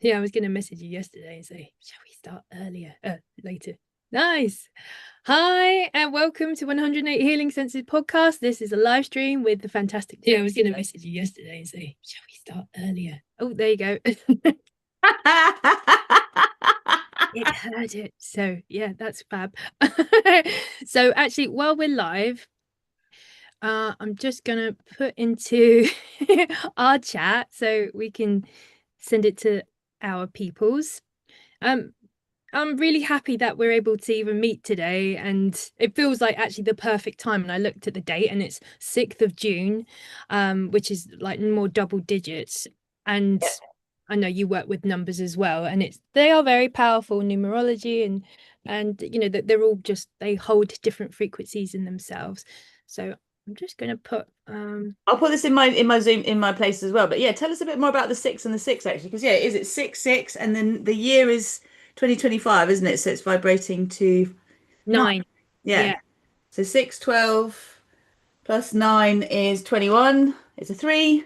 Yeah, I was going to message you yesterday and say, shall we start earlier? Later. Nice. Hi, and welcome to 108 Healing Senses podcast. This is a live stream with the fantastic. Yeah, I was going to message you yesterday and say, shall we start earlier? Oh, there you go. It heard it. So, yeah, that's fab. So, actually, while we're live, I'm just going to put into our chat so we can send it to our peoples. I'm really happy that we're able to even meet today, and it feels like actually the perfect time. And I looked at the date, and it's 6th of June, which is like more double digits. And I know you work with numbers as well, and they are very powerful numerology, and you know that they're all just they hold different frequencies in themselves. So I'm just going to put I'll put this in my Zoom in my place as well. But yeah, tell us a bit more about the six and the six actually, because yeah, is it 6 6, and then the year is 2025, isn't it? So it's vibrating to nine. 9. Yeah. Yeah, So 6 12 plus 9 is 21. It's a three.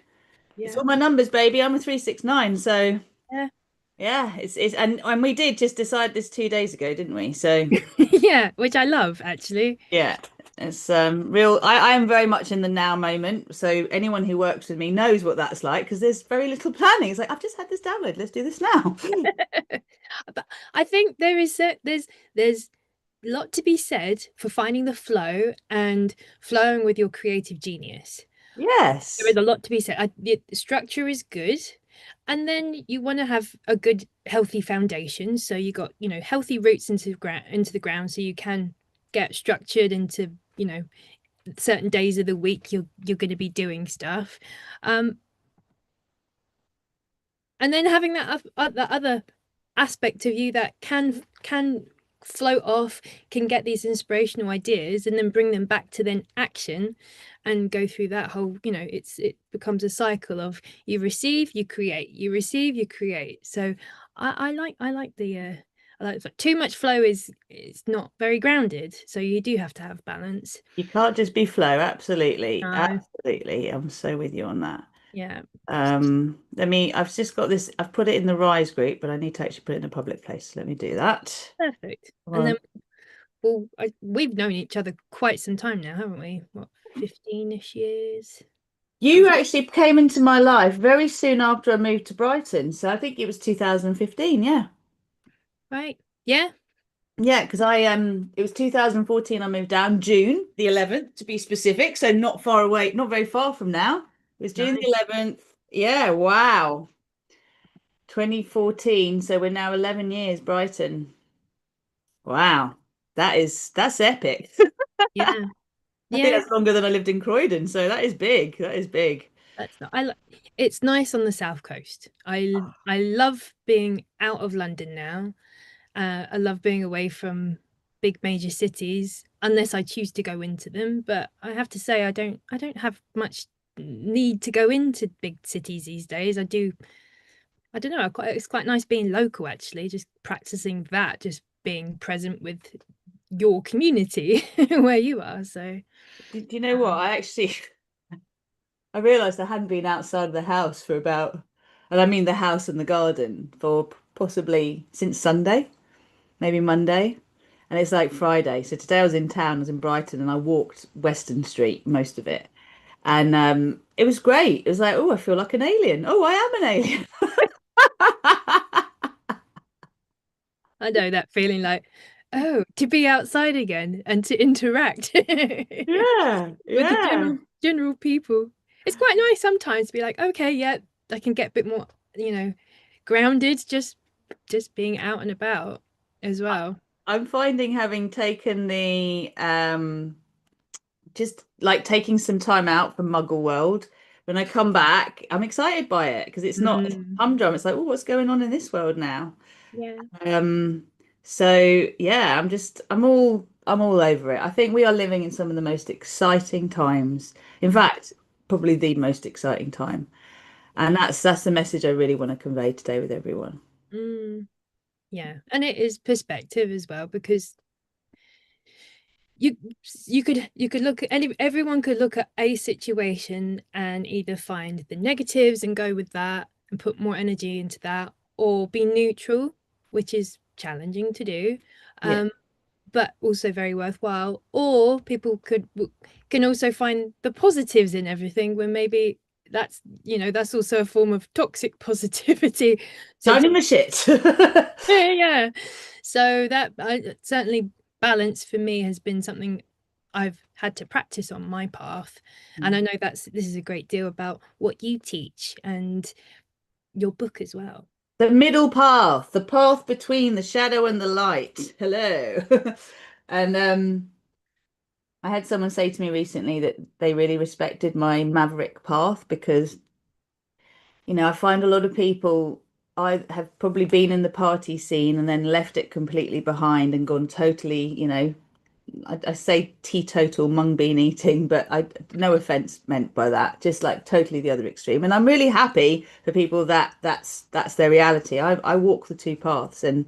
It's yeah, all my numbers, baby. I'm a 369. So yeah. yeah, it's and we did just decide this 2 days ago, didn't we? So Yeah, which I love actually. yeah, it's real. I am very much in the now moment. So anyone who works with me knows what that's like because there's very little planning. It's like I've just had this download. Let's do this now. But I think there's a lot to be said for finding the flow and flowing with your creative genius. There is Yes, a lot to be said. The structure is good, and then you want to have a good, healthy foundation. So you got, healthy roots into the ground, so you can get structured into, certain days of the week you're going to be doing stuff. Um, and then having that other aspect of you that can float off, can get these inspirational ideas and then bring them back to then action and go through that whole, it becomes a cycle of you receive, you create, you receive, you create. So I like the I like too much flow is it's not very grounded, so you do have to have balance. you can't just be flow. Absolutely, No. absolutely. I'm so with you on that. Yeah. I've just got this. I've put it in the Rise group, but I need to actually put it in a public place. Let me do that. Perfect. Come And then on. we've known each other quite some time now, haven't we? What, 15-ish years? You actually came into my life very soon after I moved to Brighton. So I think it was 2015. Yeah. Right. Yeah. Yeah, because it was 2014 I moved down, June the 11th to be specific, so not far away, not very far from now. It was June the Nice. 11th. Yeah, wow. 2014, so we're now 11 years Brighton. Wow. That's epic. Yeah. I think Yeah. that's longer than I lived in Croydon, so that is big. That is big. That's not it's nice on the south coast. I love being out of London now. I love being away from big major cities unless I choose to go into them. But I have to say I don't have much need to go into big cities these days. I don't know, it's quite nice being local actually, just practicing that, just being present with your community where you are. So Do you know what? I realized I hadn't been outside of the house for about, and I mean the house and the garden for possibly since Sunday, maybe Monday. And it's like Friday. So today I was in town, I was in Brighton, and I walked Western Street most of it. And it was great. It was like, oh, I feel like an alien. Oh, I am an alien. I know that feeling like, oh, to be outside again and to interact Yeah, with the yeah. general people. It's quite nice sometimes to be like, okay, yeah, I can get a bit more, grounded, just being out and about as well. I'm finding having taken the just like taking some time out from Muggle World. When I come back, I'm excited by it because it's Mm, humdrum. It's like, oh, what's going on in this world now? yeah. Um, so yeah, I'm all over it. I think we are living in some of the most exciting times. In fact, probably the most exciting time. And that's the message I really want to convey today with everyone. Mm, yeah. And it is perspective as well because you you could look at everyone could look at a situation and either find the negatives and go with that and put more energy into that, or be neutral, which is challenging to do, Yeah. but also very worthwhile. Or people can also find the positives in everything when maybe that's also a form of toxic positivity. So Time in the shit. yeah. So that certainly balance for me has been something I've had to practice on my path. And I know this is a great deal about what you teach and your book as well. The middle path, the path between the shadow and the light. Hello. And I had someone say to me recently that they really respected my maverick path because, I find a lot of people, I have probably been in the party scene and then left it completely behind and gone totally, I say teetotal mung bean eating, but I no offense meant by that, just like totally the other extreme. And I'm really happy for people that that's their reality. I walk the two paths, and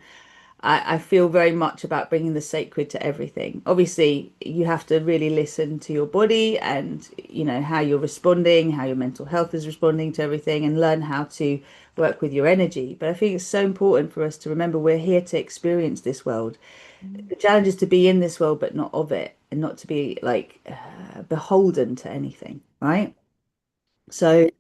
I feel very much about bringing the sacred to everything. Obviously, you have to really listen to your body and, how you're responding, how your mental health is responding to everything, and learn how to work with your energy. But I think it's so important for us to remember we're here to experience this world. The challenge is to be in this world, but not of it, and not to be like beholden to anything, right? So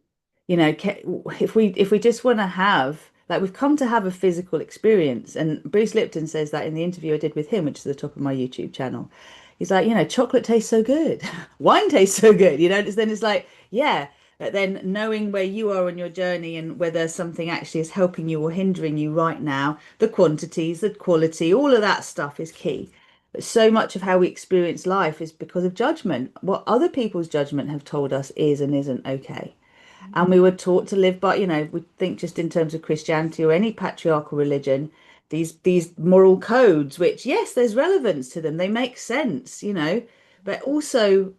if we just want to have like we've come to have a physical experience, and Bruce Lipton says that in the interview I did with him, which is the top of my YouTube channel. He's like, chocolate tastes so good, wine tastes so good, then it's like, yeah, but then knowing where you are on your journey and whether something actually is helping you or hindering you right now, the quantities, the quality, all of that stuff is key. But so much of how we experience life is because of judgment. What other people's judgment have told us is and isn't okay. And we were taught to live by, we think just in terms of Christianity or any patriarchal religion, these moral codes, which yes, there's relevance to them. They make sense, but also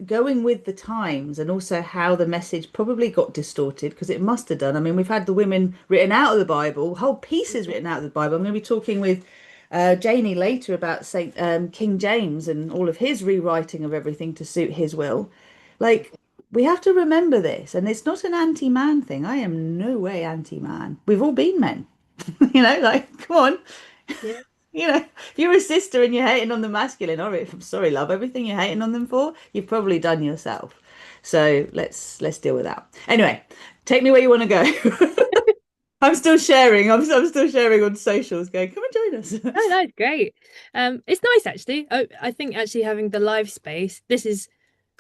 going with the times and also how the message probably got distorted because it must have done. I mean, we've had the women written out of the Bible, whole pieces written out of the Bible. I'm going to be talking with Janie later about Saint King James and all of his rewriting of everything to suit his will. Like, we have to remember this, and it's not an anti-man thing. I am no way anti-man. We've all been men, like, come on. Yeah. If you're a sister and you're hating on the masculine, all right, I'm sorry, love, everything you're hating on them for, you've probably done yourself. So let's deal with that. Anyway, take me where you want to go. I'm still sharing. I'm still sharing on socials, going, come and join us. Oh, that's great. It's nice actually. I think actually having the live space,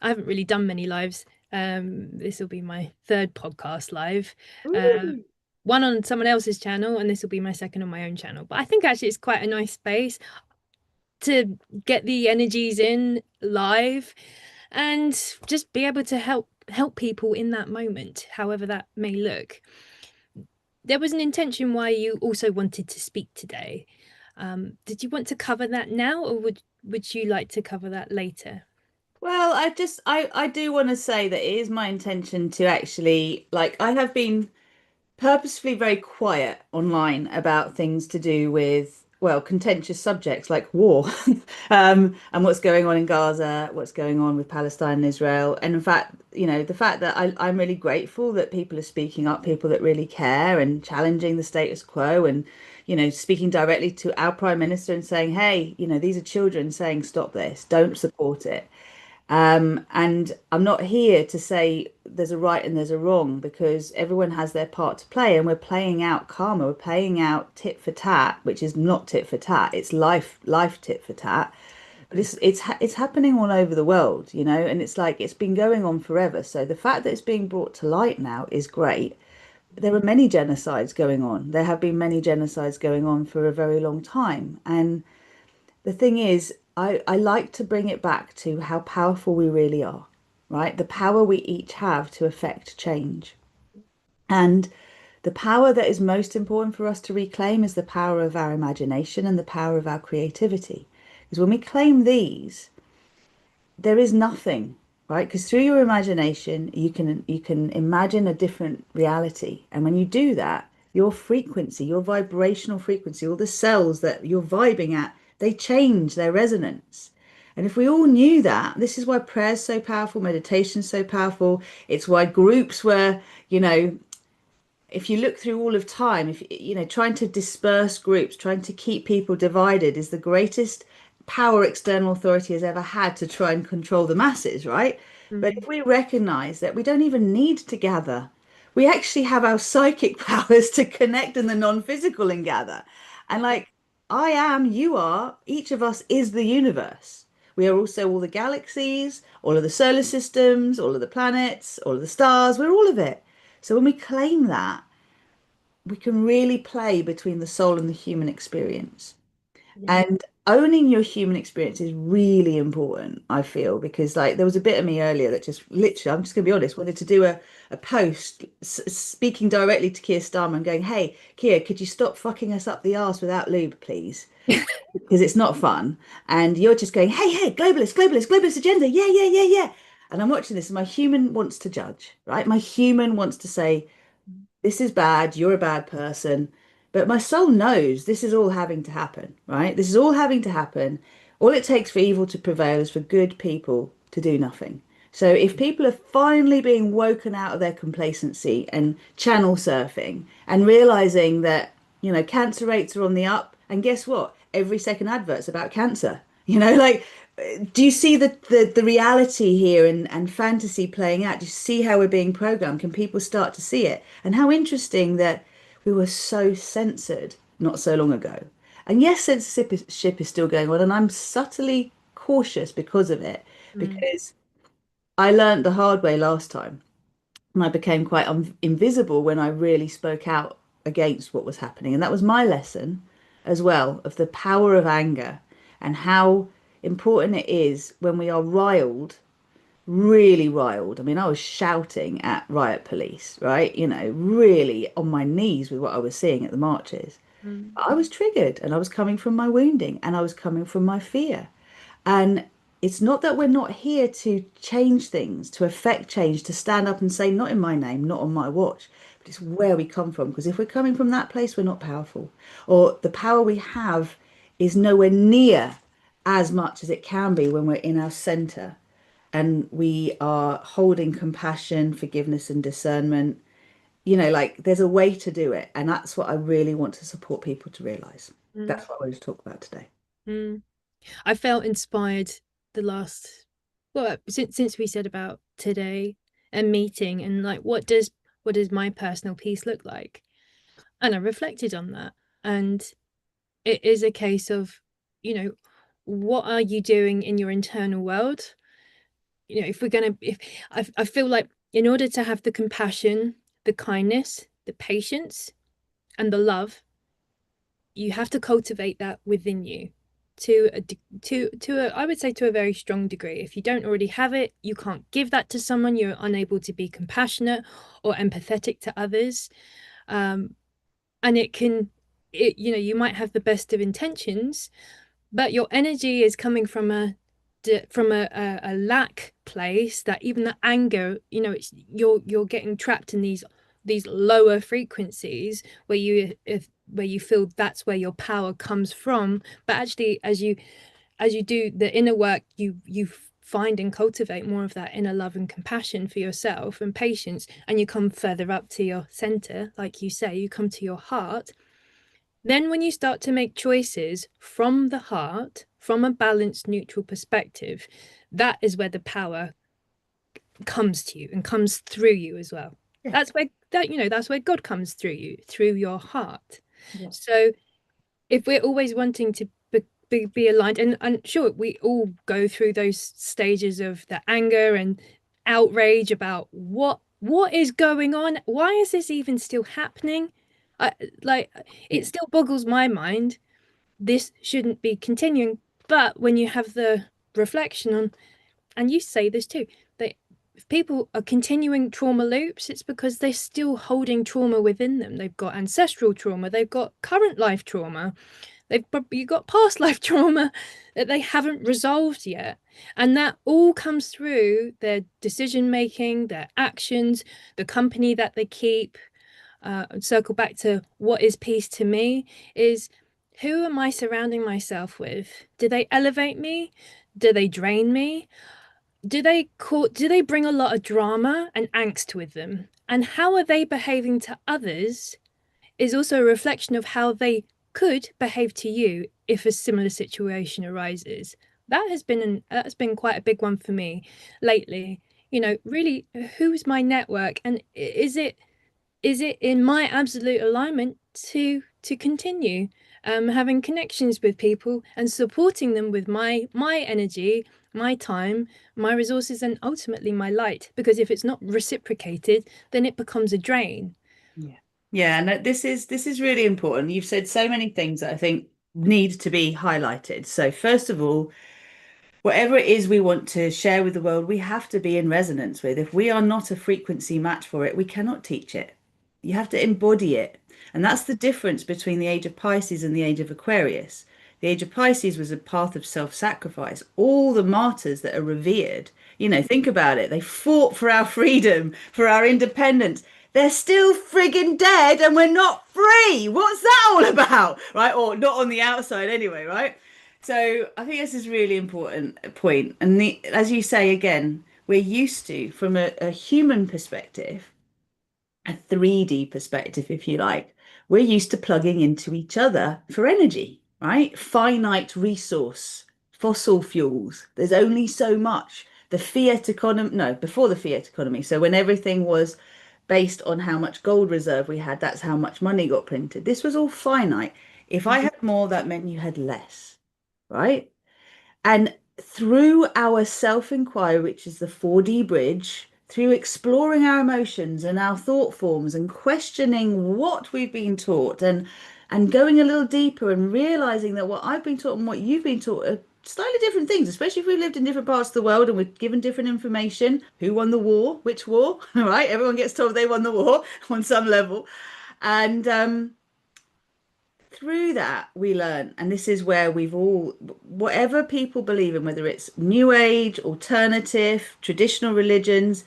I haven't really done many lives. This will be my third podcast live. Ooh. One on someone else's channel, and this will be my second on my own channel. But I think actually it's quite a nice space to get the energies in live and just be able to help people in that moment, however that may look. There was an intention why you also wanted to speak today. Did you want to cover that now, or would you like to cover that later? Well, I do want to say that it is my intention to actually like I have been purposefully very quiet online about things to do with, well, contentious subjects like war, and what's going on in Gaza, what's going on with Palestine and Israel. And in fact, the fact that I'm really grateful that people are speaking up, people that really care and challenging the status quo and, speaking directly to our Prime Minister and saying, hey, these are children saying, stop this, don't support it. And I'm not here to say there's a right and there's a wrong because everyone has their part to play and we're playing out karma, we're playing out tit for tat, which is not tit for tat, it's life tit for tat. But it's happening all over the world, and it's like it's been going on forever. So the fact that it's being brought to light now is great. There are many genocides going on. There have been many genocides going on for a very long time. And the thing is, I like to bring it back to how powerful we really are, right? The power we each have to affect change. And the power that is most important for us to reclaim is the power of our imagination and the power of our creativity. Because when we claim these, there is nothing, right? Because through your imagination, you can imagine a different reality. And when you do that, your frequency, your vibrational frequency, all the cells that you're vibing at, they change their resonance. And if we all knew that, this is why prayer is so powerful, meditation is so powerful. It's why groups were, you know, if you look through all of time, if you know, trying to disperse groups, trying to keep people divided is the greatest power external authority has ever had to try and control the masses, right? But Mm. if we recognize that we don't even need to gather, we actually have our psychic powers to connect in the non-physical and gather. And like I am, you are, each of us is the universe. We are also all the galaxies, all of the solar systems, all of the planets, all of the stars. We're all of it. So when we claim that, we can really play between the soul and the human experience. Yeah. And owning your human experience is really important, I feel, because like there was a bit of me earlier that just literally, I'm just gonna be honest, wanted to do a post speaking directly to Keir Starmer and going, hey, Keir, could you stop fucking us up the arse without lube, please? Because it's not fun. And you're just going, hey, hey, globalist, globalist, globalist agenda. Yeah, yeah, yeah, yeah. And I'm watching this, and my human wants to judge, right? My human wants to say, this is bad, you're a bad person. But my soul knows this is all having to happen, right? This is all having to happen. All it takes for evil to prevail is for good people to do nothing. So if people are finally being woken out of their complacency and channel surfing and realizing that, you know, cancer rates are on the up, and guess what? Every second advert's about cancer. You know, like, do you see the reality here and fantasy playing out? Do you see how we're being programmed? Can people start to see it? And how interesting that we were so censored not so long ago. And yes, censorship is still going on, and I'm subtly cautious because of it, Mm. because I learned the hard way last time, and I became quite invisible when I really spoke out against what was happening. And that was my lesson as well of the power of anger and how important it is when we are riled, really riled. I mean, I was shouting at riot police, right? You know, really on my knees with what I was seeing at the marches. Mm. I was triggered and I was coming from my wounding and I was coming from my fear. And it's not that we're not here to change things, to affect change, to stand up and say, not in my name, not on my watch, but it's where we come from. Because if we're coming from that place, we're not powerful. Or the power we have is nowhere near as much as it can be when we're in our center and we are holding compassion, forgiveness, and discernment. You know, like there's a way to do it. And that's what I really want to support people to realize. Mm. That's what I wanted to talk about today. Mm. I felt inspired the last, well, since we said about today and meeting and like what does my personal peace look like? And I reflected on that. And it is a case of, you know, what are you doing in your internal world? You know, if we're gonna if I feel like in order to have the compassion, the kindness, the patience, and the love, you have to cultivate that within you to a I would say to a very strong degree. If you don't already have it, you can't give that to someone. You're unable to be compassionate or empathetic to others. And you know, you might have the best of intentions, but your energy is coming from a lack place, that even the anger, you know, it's you're getting trapped in these lower frequencies where you feel that's where your power comes from. But actually, as you do the inner work, you find and cultivate more of that inner love and compassion for yourself and patience, and you come further up to your center, like you say, you come to your heart. Then, when you start to make choices from the heart, from a balanced, neutral perspective, that is where the power comes to you and comes through you as well. Yeah. That's where God comes through you, through your heart. Yeah. So, if we're always wanting to be aligned, and sure, we all go through those stages of the anger and outrage about what is going on. Why is this even still happening? I, like it Yeah. still boggles my mind. This shouldn't be continuing. But when you have the reflection on, and you say this too, that if people are continuing trauma loops, it's because they're still holding trauma within them. They've got ancestral trauma, they've got current life trauma, they've probably got past life trauma that they haven't resolved yet. And that all comes through their decision making, their actions, the company that they keep. Circle back to what is peace to me is, who am I surrounding myself with? Do they elevate me? Do they drain me? do they bring a lot of drama and angst with them? And how are they behaving to others is also a reflection of how they could behave to you if a similar situation arises. That's been quite a big one for me lately. Really, who's my network, and is it in my absolute alignment to continue having connections with people and supporting them with my energy, my time, my resources, and ultimately my light? Because if it's not reciprocated, then it becomes a drain. Yeah. Yeah, and this is really important. You've said so many things that I think need to be highlighted. So first of all, whatever it is we want to share with the world, we have to be in resonance with. If we are not a frequency match for it, we cannot teach it. You have to embody it. And that's the difference between the age of Pisces and the age of Aquarius. The age of Pisces was a path of self-sacrifice. All the martyrs that are revered, think about it. They fought for our freedom, for our independence. They're still friggin' dead and we're not free. What's that all about? Right? Or not on the outside anyway, right? So I think this is a really important point. And as you say again, we're used to, from a human perspective, a 3D perspective, if you like, we're used to plugging into each other for energy, right? Finite resource, fossil fuels. There's only so much. The fiat economy, no, before the fiat economy. So when everything was based on how much gold reserve we had, that's how much money got printed. This was all finite. If I had more, that meant you had less, right? And through our self inquiry, which is the 4D bridge, through exploring our emotions and our thought forms and questioning what we've been taught and going a little deeper and realizing that what I've been taught and what you've been taught are slightly different things, especially if we've lived in different parts of the world and we're given different information. Who won the war? Which war? All right, everyone gets told they won the war on some level. And through that we learn, and this is where we've all, whatever people believe in, whether it's new age, alternative, traditional religions,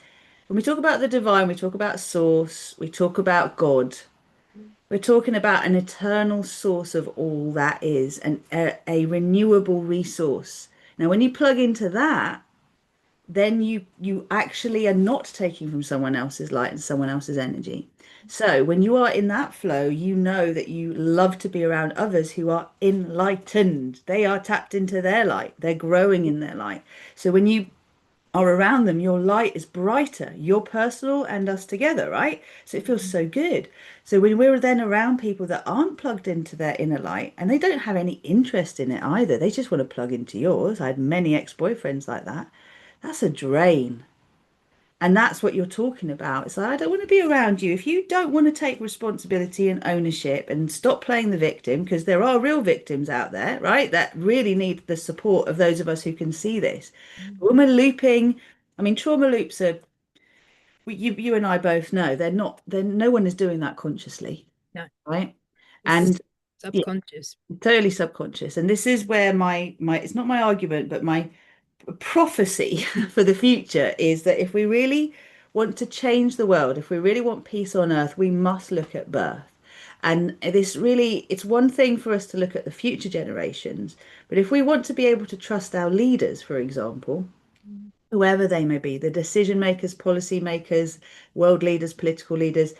when we talk about the divine, we talk about source, we talk about God, we're talking about an eternal source of all that is, and a renewable resource. Now when you plug into that, then you actually are not taking from someone else's light and someone else's energy. So when you are in that flow, you know that you love to be around others who are enlightened. They are tapped into their light. They're growing in their light. So when you are around them, your light is brighter, your personal and us together, right? So it feels so good. So when we're then around people that aren't plugged into their inner light and they don't have any interest in it either, they just want to plug into yours. I had many ex-boyfriends like that. That's a drain. And that's what you're talking about. It's like, I don't want to be around you. If you don't want to take responsibility and ownership and stop playing the victim, because there are real victims out there, right? That really need the support of those of us who can see this. When we're looping, I mean, trauma loops are, you and I both know no one is doing that consciously, No, right? this is And yeah, subconscious. totally subconscious. And this is where my it's not my argument, but my prophecy for the future is that if we really want to change the world, if we really want peace on earth, we must look at birth. And this really, it's one thing for us to look at the future generations, but if we want to be able to trust our leaders, for example, whoever they may be, the decision makers, policy makers, world leaders, political leaders,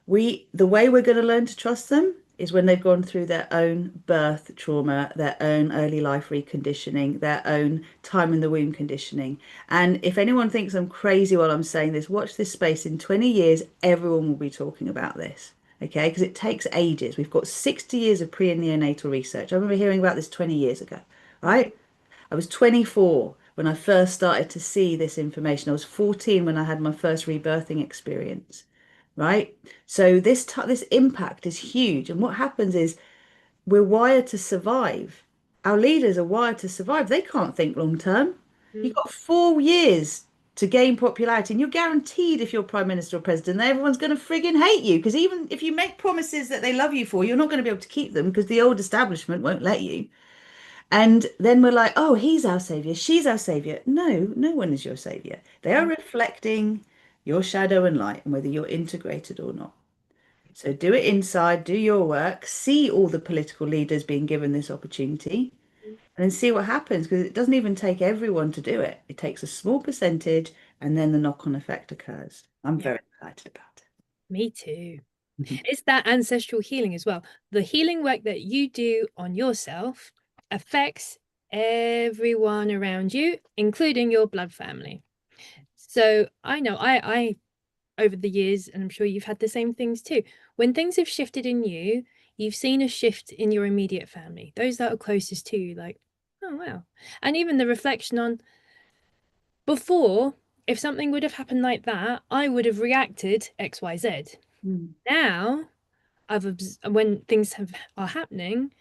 the way we're going to learn to trust them is when they've gone through their own birth trauma, their own early life reconditioning, their own time in the womb conditioning. And if anyone thinks I'm crazy while I'm saying this, watch this space. In 20 years, everyone will be talking about this. Okay, because it takes ages. We've got 60 years of pre and neonatal research. I remember hearing about this 20 years ago, right? I was 24 when I first started to see this information. I was 14 when I had my first rebirthing experience, right? So this impact is huge. And what happens is we're wired to survive. Our leaders are wired to survive. They can't think long term. You've Mm. got 4 years to gain popularity, and you're guaranteed if you're prime minister or president, that everyone's going to friggin' hate you. Because even if you make promises that they love you for, you're not going to be able to keep them because the old establishment won't let you. And then we're like, oh, he's our savior, she's our savior. No, no one is your savior. They are reflecting your shadow and light, and whether you're integrated or not. So do it inside, do your work, see all the political leaders being given this opportunity, and then see what happens because it doesn't even take everyone to do it. It takes a small percentage and then the knock-on effect occurs. I'm Yeah, very excited about me too. it. It's that ancestral healing as well. The healing work that you do on yourself affects everyone around you, including your blood family. So I know I over the years, and I'm sure you've had the same things too. When things have shifted in you, you've seen a shift in your immediate family, those that are closest to you, like, oh wow. And even the reflection on before, if something would have happened like that, I would have reacted XYZ. Mm. Now, when things are happening,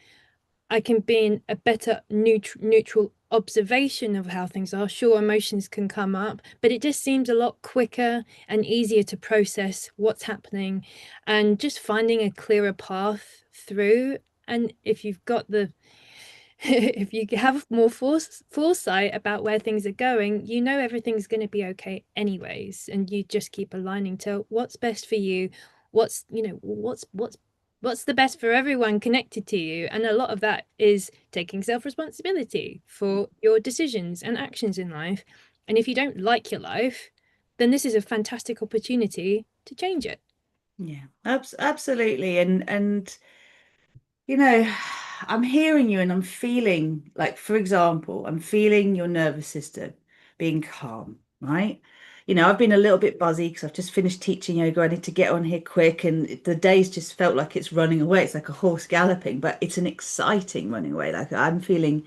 I can be in a better neutral observation of how things are. Sure, emotions can come up, but it just seems a lot quicker and easier to process what's happening and just finding a clearer path through. And if you've got the if you have more foresight about where things are going, you know everything's going to be okay anyways, and you just keep aligning to what's best for you, what's what's the best for everyone connected to you. And a lot of that is taking self-responsibility for your decisions and actions in life. And if you don't like your life, then this is a fantastic opportunity to change it. Yeah, absolutely. And you know, I'm hearing you and I'm feeling like, for example, I'm feeling your nervous system being calm, right? I've been a little bit buzzy because I've just finished teaching yoga. I need to get on here quick, and the days just felt like it's running away. It's like a horse galloping, but it's an exciting running away. Like I'm feeling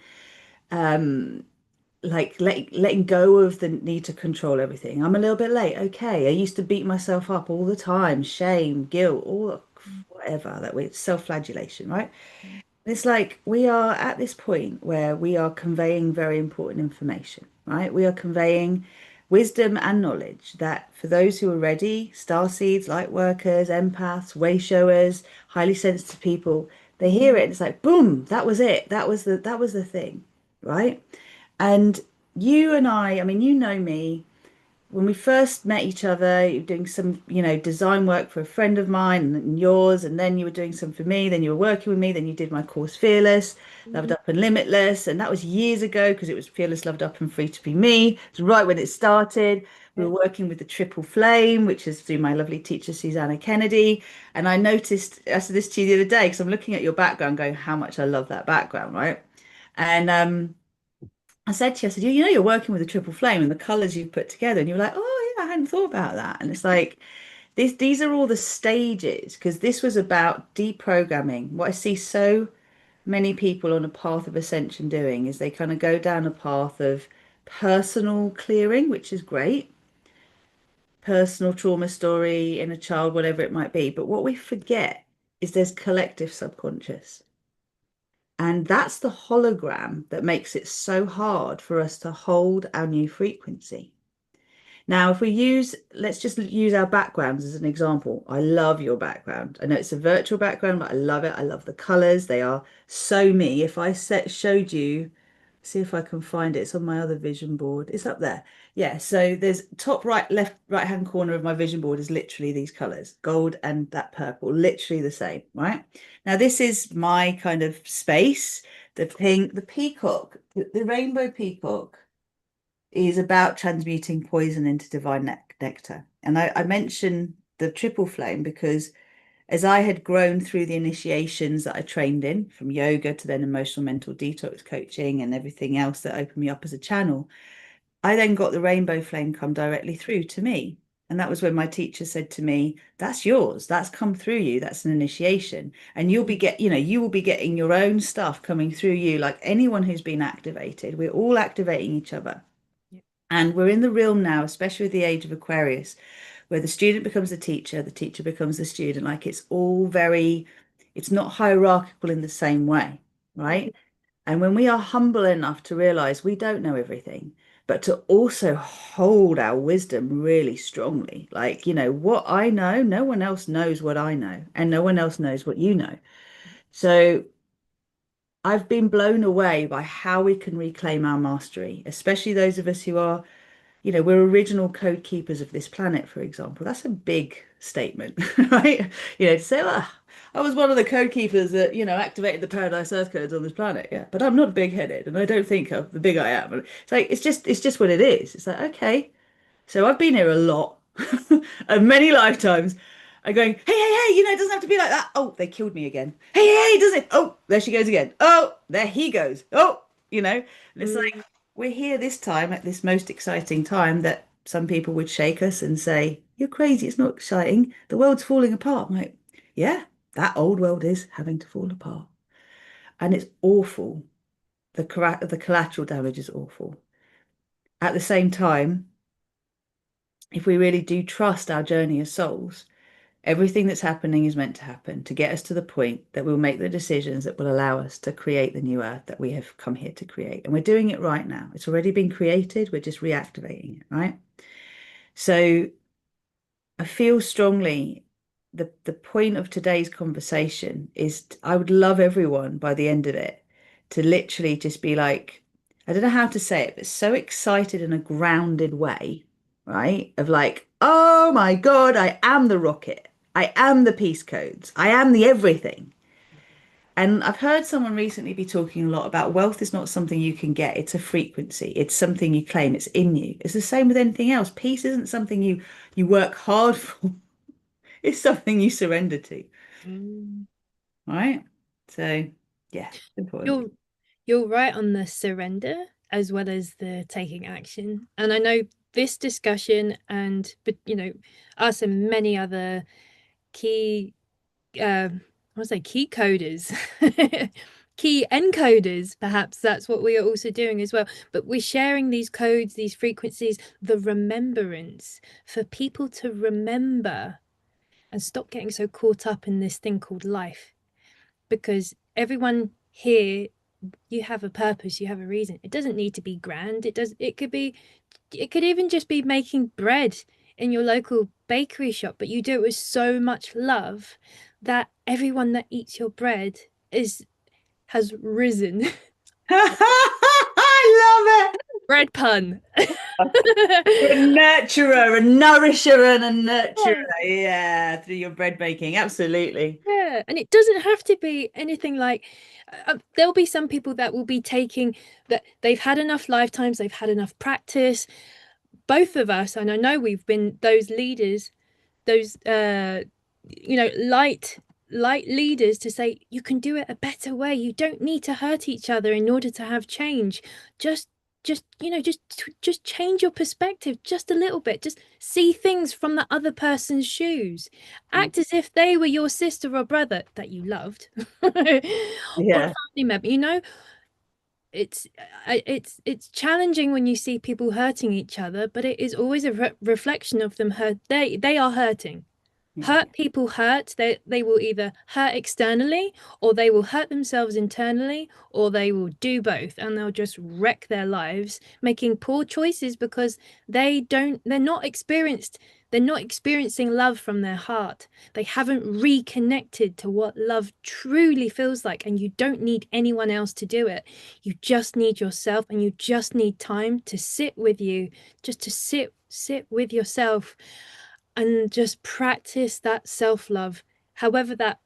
like letting go of the need to control everything. I'm a little bit late. Okay. I used to beat myself up all the time, shame, guilt, all whatever that way, self-flagellation, right? It's like we are at this point where we are conveying very important information, right? We are conveying wisdom and knowledge that for those who are ready, star seeds, light workers, empaths, way showers, highly sensitive people, they hear it and it's like, boom, that was it. That was the thing, right? And you and I mean, you know me, when we first met each other, you were doing some, design work for a friend of mine and yours, and then you were doing some for me, then you were working with me, then you did my course Fearless, Loved Mhm. Up and Limitless, and that was years ago because it was Fearless, Loved Up and Free to Be Me. It's right when it started. We Yeah. were working with the Triple Flame, which is through my lovely teacher Susanna Kennedy. And I noticed, I said this to you the other day because I'm looking at your background, going, how much I love that background, right? And I said to you, I said, you're working with a triple flame and the colors you've put together. And you were like, oh, yeah, I hadn't thought about that. And it's like, these are all the stages because this was about deprogramming. What I see so many people on a path of ascension doing is they kind of go down a path of personal clearing, which is great, personal trauma story, inner child, whatever it might be. But what we forget is there's collective subconscious. And that's the hologram that makes it so hard for us to hold our new frequency. Now, if we let's just use our backgrounds as an example. I love your background. I know it's a virtual background, but I love it. I love the colors. They are so me. If I showed you, see if I can find it. It's on my other vision board. It's up there. Yeah. So there's top right, left, right hand corner of my vision board is literally these colors, gold and that purple, literally the same, right? Now, this is my kind of space. The pink, the peacock, the rainbow peacock is about transmuting poison into divine nectar. And I mention the triple flame because as I had grown through the initiations that I trained in, from yoga to then emotional mental detox coaching and everything else that opened me up as a channel, I then got the rainbow flame come directly through to me. And that was when my teacher said to me, that's yours, that's come through you, that's an initiation. And you will be getting your own stuff coming through you, like anyone who's been activated. We're all activating each other. Yeah. And we're in the realm now, especially with the age of Aquarius, where the student becomes the teacher becomes the student. Like it's not hierarchical in the same way, Mhm. right? And when we are humble enough to realize we don't know everything, but to also hold our wisdom really strongly, like, what I know, no one else knows what I know, and no one else knows what you know. So I've been blown away by how we can reclaim our mastery, especially those of us who are we're original code keepers of this planet, for example. That's a big statement, right? To say, well, I was one of the code keepers that, activated the Paradise Earth codes on this planet. Yeah, but I'm not big-headed, and I don't think of the big I am. And it's like it's just what it is. It's like, okay, so I've been here a lot, and many lifetimes. I'm going, hey, hey, hey, it doesn't have to be like that. Oh, they killed me again. Hey, hey, hey, does it? Oh, there she goes again. Oh, there he goes. Oh, and it's like Mm, we're here this time at this most exciting time that some people would shake us and say, you're crazy. It's not exciting. The world's falling apart. I'm like, yeah, that old world is having to fall apart. And it's awful. The collateral damage is awful. At the same time, if we really do trust our journey as souls, everything that's happening is meant to happen to get us to the point that we'll make the decisions that will allow us to create the new earth that we have come here to create. And we're doing it right now. It's already been created. We're just reactivating it, right? So I feel strongly the point of today's conversation is I would love everyone by the end of it to literally just be like, I don't know how to say it, but so excited in a grounded way, right? Of like, oh my God, I am the rocket. I am the peace codes. I am the everything. And I've heard someone recently be talking a lot about wealth is not something you can get, it's a frequency. It's something you claim, it's in you. It's the same with anything else. Peace isn't something you work hard for. It's something you surrender to, mm. right? So yeah, important. You're you're right on the surrender as well as the taking action. And I know this discussion and but us and many other key I want to say key coders, key encoders, perhaps that's what we are also doing as well. But we're sharing these codes, these frequencies, the remembrance for people to remember and stop getting so caught up in this thing called life. Because everyone here, you have a purpose, you have a reason. It doesn't need to be grand. It could even just be making bread in your local bakery shop, but you do it with so much love that everyone that eats your bread is has risen. I love Bread pun. it. You're a nurturer, a nourisher, and a nurturer. Yeah. Yeah, through your bread baking. Absolutely. Yeah, and it doesn't have to be anything like there'll be some people that will be taking that they've had enough lifetimes, they've had enough practice. Both of us, and I know we've been those leaders, those light leaders to say you can do it a better way. You don't need to hurt each other in order to have change. Just just change your perspective just a little bit. Just see things from the other person's shoes. Act as if they were your sister or brother that you loved or a Yeah. family member. It's it's challenging when you see people hurting each other, but it is always a reflection of them hurt. They are hurting. Yeah. Hurt people hurt. They will either hurt externally or they will hurt themselves internally or they will do both and they'll just wreck their lives making poor choices because they're not experiencing love from their heart. They haven't reconnected to what love truly feels like, and you don't need anyone else to do it. You just need yourself, and you just need time to sit with you, just to sit with yourself and just practice that self-love, however that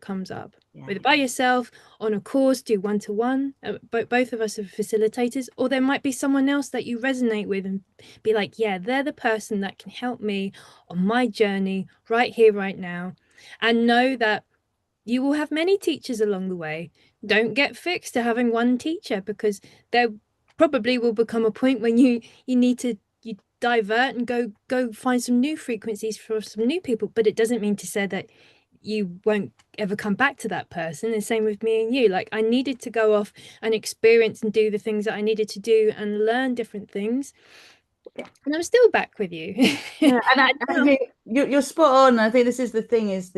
comes up, Yeah. whether by yourself, on a course, do one-to-one. Both of us are facilitators, or there might be someone else that you resonate with and be like, yeah, they're the person that can help me on my journey right here right now. And know that you will have many teachers along the way. Don't get fixed to having one teacher, because there probably will become a point when you need to you divert and go find some new frequencies for some new people. But it doesn't mean to say that you won't ever come back to that person. The same with me and you. Like, I needed to go off and experience and do the things that I needed to do and learn different things. Yeah. And I'm still back with you. Yeah. And And I now, think you're spot on. I think this is the thing is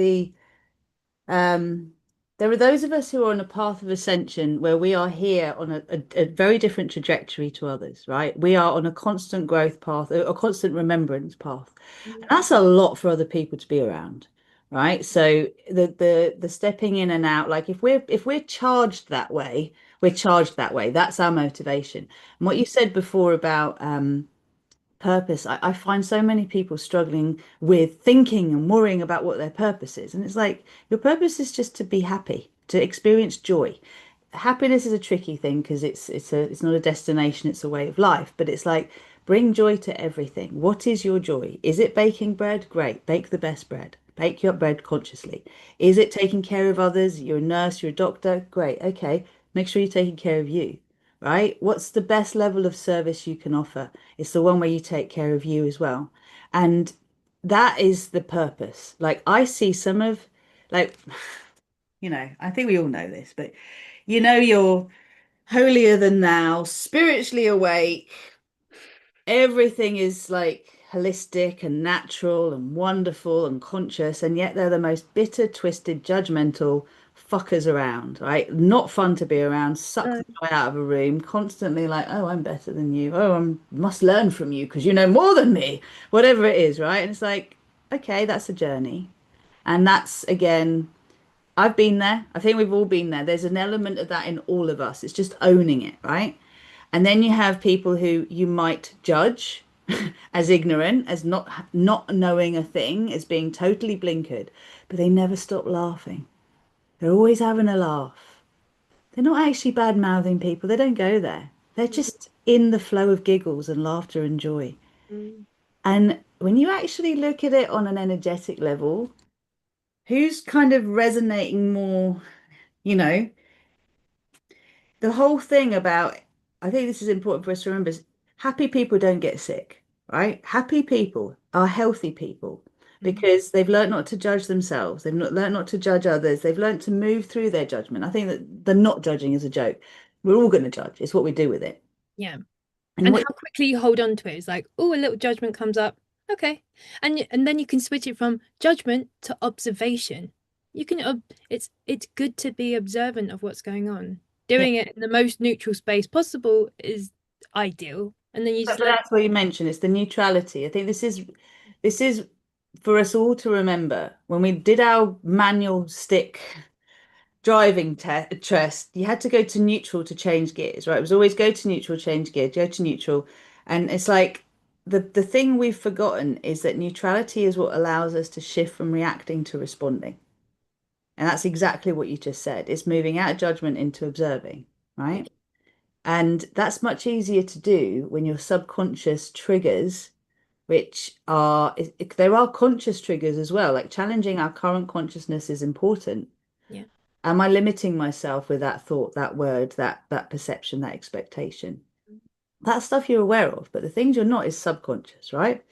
Um, there are those of us who are on a path of ascension where we are here on a very different trajectory to others, right? We are on a constant growth path, a constant remembrance path. And that's a lot for other people to be around, right? So the stepping in and out, like if we're charged that way, we're charged that way. That's our motivation. And what you said before about purpose. I find so many people struggling with thinking and worrying about what their purpose is. And it's like, your purpose is just to be happy, to experience joy. Happiness is a tricky thing because it's not a destination, it's a way of life. But it's like, bring joy to everything. What is your joy? Is it baking bread? Great. Bake the best bread. Bake your bread consciously. Is it taking care of others? You're a nurse, you're a doctor? Great. Okay. Make sure you're taking care of you, right? What's the best level of service you can offer? It's the one where you take care of you as well. And that is the purpose. Like I see some of like I think we all know this, but you're holier than thou, spiritually awake. Everything is like holistic and natural and wonderful and conscious, and yet they're the most bitter, twisted, judgmental fuckers around, right? Not fun to be around, suck Uh, the joy out of a room, constantly like, oh, I'm better than you. Oh, I must learn from you because you know more than me, whatever it is, right? And it's like, okay, that's a journey. And that's again, I've been there. I think we've all been there. There's an element of that in all of us. It's just owning it, right? And then you have people who you might judge as ignorant, as not knowing a thing, as being totally blinkered, but they never stop laughing. They're always having a laugh. They're not actually bad-mouthing people. They don't go there. They're just in the flow of giggles and laughter and joy. mm, And when you actually look at it on an energetic level, who's kind of resonating more, you know, the whole thing about, I think this is important for us to remember, is happy people don't get sick, right? Happy people are healthy people mm, because they've learned not to judge themselves. They've not learned not to judge others. They've learned to move through their judgment. I think that the not judging is a joke. We're all going to judge. It's what we do with it. yeah. And And what how quickly you hold on to it is like, oh, a little judgment comes up. Okay. And then you can switch it from judgment to observation. You can it's good to be observant of what's going on. Yeah, Doing it in the most neutral space possible is ideal. And then you just but let that's what you mentioned. It's the neutrality. I think this is for us all to remember when we did our manual stick driving test, you had to go to neutral to change gears, right? It was always go to neutral, change gear, go to neutral. And it's like the thing we've forgotten is that neutrality is what allows us to shift from reacting to responding. And that's exactly what you just said. It's moving out of judgment into observing, yeah, right? And that's much easier to do when your subconscious triggers, which there are conscious triggers as well, like challenging our current consciousness is important. yeah. Am I limiting myself with that thought, that word, that perception, that expectation? That stuff you're aware of, but the things you're not is subconscious, right?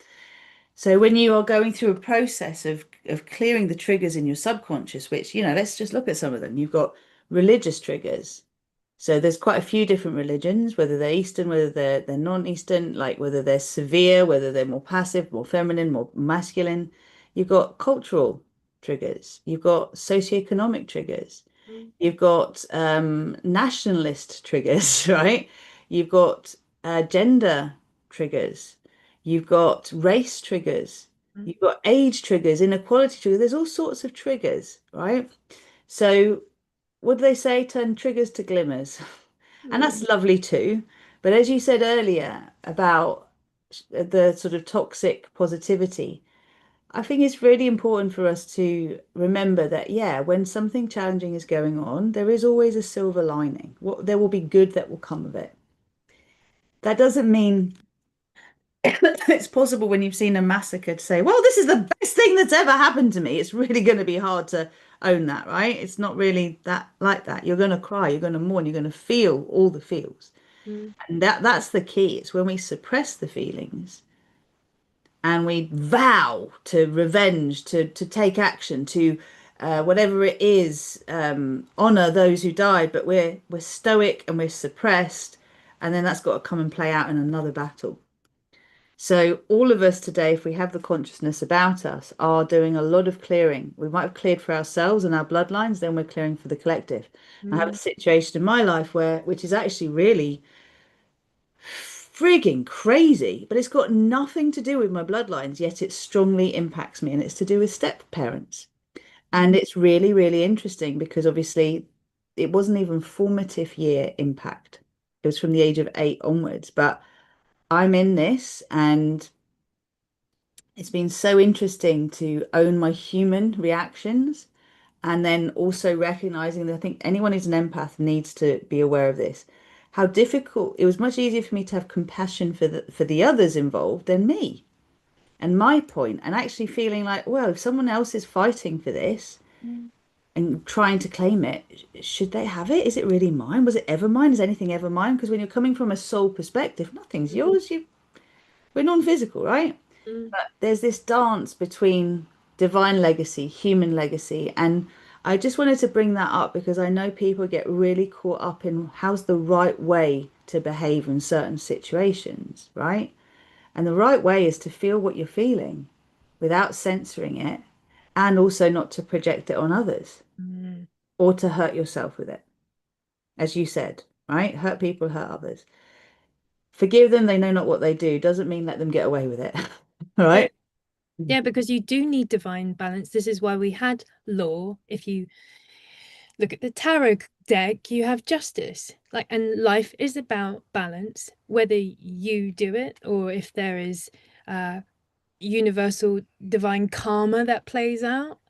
So when you are going through a process of clearing the triggers in your subconscious, which, let's just look at some of them. You've got religious triggers. So there's quite a few different religions, whether they're Eastern, whether they're non-Eastern, like whether they're severe, whether they're more passive, more feminine, more masculine. You've got cultural triggers. You've got socioeconomic triggers. Mm, You've got nationalist triggers, right? You've got gender triggers. You've got race triggers. mm, You've got age triggers, inequality triggers. There's all sorts of triggers, right? So, what do they say? Turn triggers to glimmers. And mm, that's lovely too. But as you said earlier about the sort of toxic positivity, I think it's really important for us to remember that, yeah, when something challenging is going on, there is always a silver lining. There will be good that will come of it. That doesn't mean it's possible when you've seen a massacre to say, well, this is the best thing that's ever happened to me. It's really going to be hard to own that, right? It's not really that like that. You're going to cry, you're going to mourn, you're going to feel all the feels. mm, And that's the key. It's when we suppress the feelings and we vow to revenge, to take action, to whatever it is, honor those who died, but we're stoic and we're suppressed, and then that's got to come and play out in another battle. So all of us today, if we have the consciousness about us, are doing a lot of clearing. We might have cleared for ourselves and our bloodlines, then we're clearing for the collective. I have a mm, situation in my life which is actually really frigging crazy, but it's got nothing to do with my bloodlines, yet it strongly impacts me, and it's to do with step parents. And it's really, really interesting because obviously it wasn't even formative year impact. It was from the age of 8 onwards, but I'm in this, and it's been so interesting to own my human reactions and then also recognizing that I think anyone who's an empath needs to be aware of this. How difficult it was much easier for me to have compassion for the others involved than me and my point, and actually feeling like, well, if someone else is fighting for this Mm, and trying to claim it, should they have it? Is it really mine? Was it ever mine? Is anything ever mine? Because when you're coming from a soul perspective, nothing's mm, yours. We're non-physical, right? mm, There's this dance between divine legacy, human legacy, and I just wanted to bring that up because I know people get really caught up in how's the right way to behave in certain situations, right? And the right way is to feel what you're feeling without censoring it and also not to project it on others mm. or to hurt yourself with it, as you said, right? Hurt people, hurt others. Forgive them, they know not what they do, doesn't mean let them get away with it, Yeah. right? Yeah, because you do need divine balance. This is why we had law. If you look at the tarot deck, you have justice. Like, and life is about balance, whether you do it or if there is uh universal divine karma that plays out,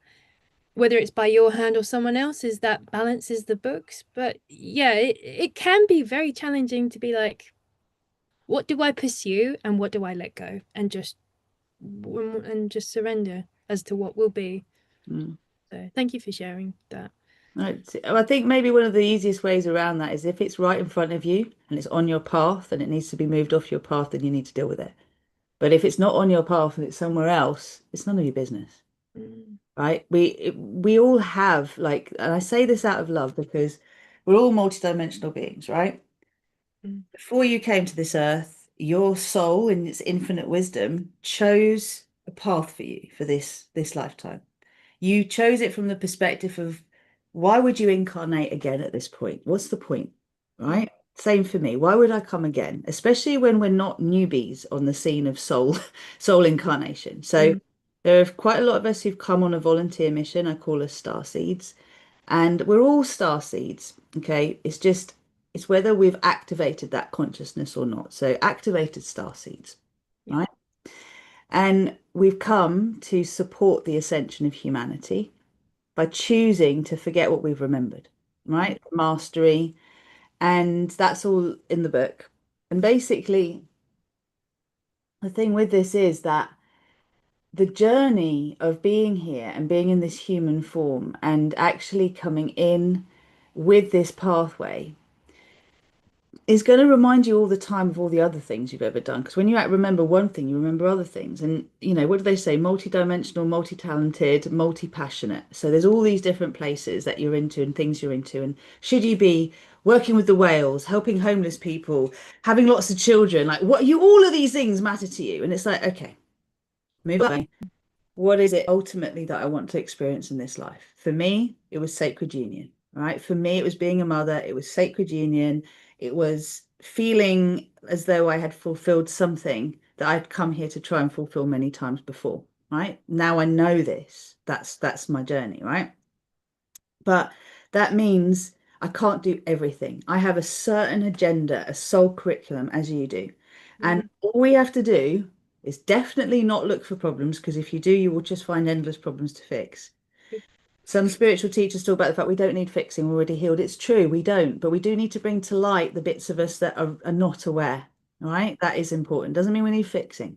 whether it's by your hand or someone else's, that balances the books. But yeah, it can be very challenging to be like, what do I pursue and what do I let go, and just surrender as to what will be. Mm. So thank you for sharing that. Right. I think maybe one of the easiest ways around that is if it's right in front of you and it's on your path and it needs to be moved off your path, then you need to deal with it. But if it's not on your path and it's somewhere else, it's none of your business, Mm, right? We all have like, and I say this out of love because we're all multidimensional beings, right? mm, Before you came to this earth, your soul in its infinite wisdom chose a path for you for this lifetime. You chose it from the perspective of why would you incarnate again at this point? What's the point? mm, Right? Same for me. Why would I come again? Especially when we're not newbies on the scene of soul incarnation. So mm, there are quite a lot of us who've come on a volunteer mission. I call us star seeds. And we're all star seeds. Okay. It's whether we've activated that consciousness or not. So activated star seeds, yeah. right? And we've come to support the ascension of humanity by choosing to forget what we've remembered, Mm, right? Mastery. And that's all in the book. And basically, the thing with this is that the journey of being here and being in this human form and actually coming in with this pathway is going to remind you all the time of all the other things you've ever done. Because when you remember one thing, you remember other things. And, what do they say? Multi-dimensional, multi-talented, multi-passionate. So there's all these different places that you're into and things you're into. And should you be working with the whales, helping homeless people, having lots of children, like all of these things matter to you. And it's like, okay, move on. What is it ultimately that I want to experience in this life? For me, it was sacred union, right? For me, it was being a mother, it was sacred union, it was feeling as though I had fulfilled something that I'd come here to try and fulfill many times before, right? Now I know this. That's my journey, right? But that means I can't do everything. I have a certain agenda, a soul curriculum, as you do. And mm, all we have to do is definitely not look for problems, because if you do, you will just find endless problems to fix. Some spiritual teachers talk about the fact we don't need fixing, we're already healed. It's true, we don't, but we do need to bring to light the bits of us that are not aware, right? That is important. Doesn't mean we need fixing.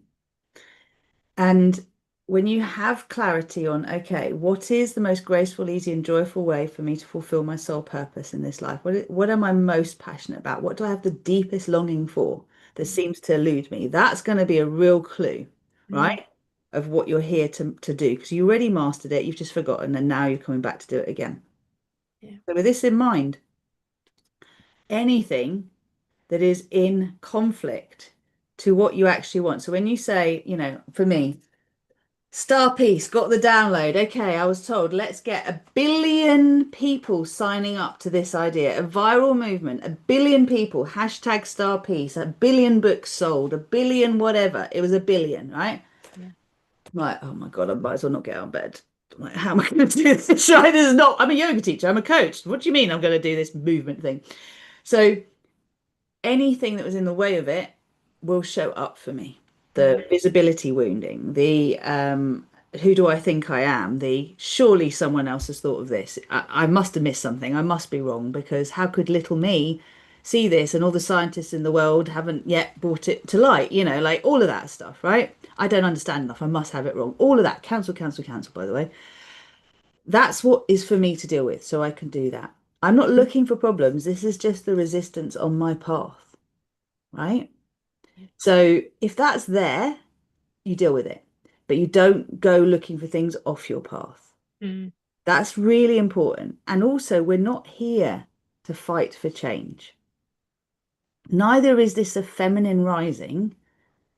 And when you have clarity on, okay, what is the most graceful, easy, and joyful way for me to fulfill my soul purpose in this life? What am I most passionate about? What do I have the deepest longing for that mm, seems to elude me? That's going to be a real clue, mm, right? Of what you're here to do, because you already mastered it, you've just forgotten, and now you're coming back to do it again. yeah. So with this in mind, anything that is in conflict to what you actually want. So when you say, for me, StarPeace got the download. Okay, I was told let's get 1 billion people signing up to this idea, a viral movement, 1 billion people, hashtag StarPeace, 1 billion books sold, 1 billion whatever. It was 1 billion, right? Yeah. I'm like, oh my God, I might as well not get out of bed. I'm like, how am I going to do this? Right? This is not, I'm a yoga teacher, I'm a coach. What do you mean I'm going to do this movement thing? So anything that was in the way of it, will show up for me. Mm, The visibility wounding, the who do I think I am? The surely someone else has thought of this. I must have missed something. I must be wrong because how could little me see this and all the scientists in the world haven't yet brought it to light, like all of that stuff, right? I don't understand enough. I must have it wrong. All of that. Cancel, cancel, cancel, by the way. That's what is for me to deal with, so I can do that. I'm not looking for problems. This is just the resistance on my path, right? So if that's there, you deal with it, but you don't go looking for things off your path. mm, That's really important. And also, we're not here to fight for change. Neither is this a feminine rising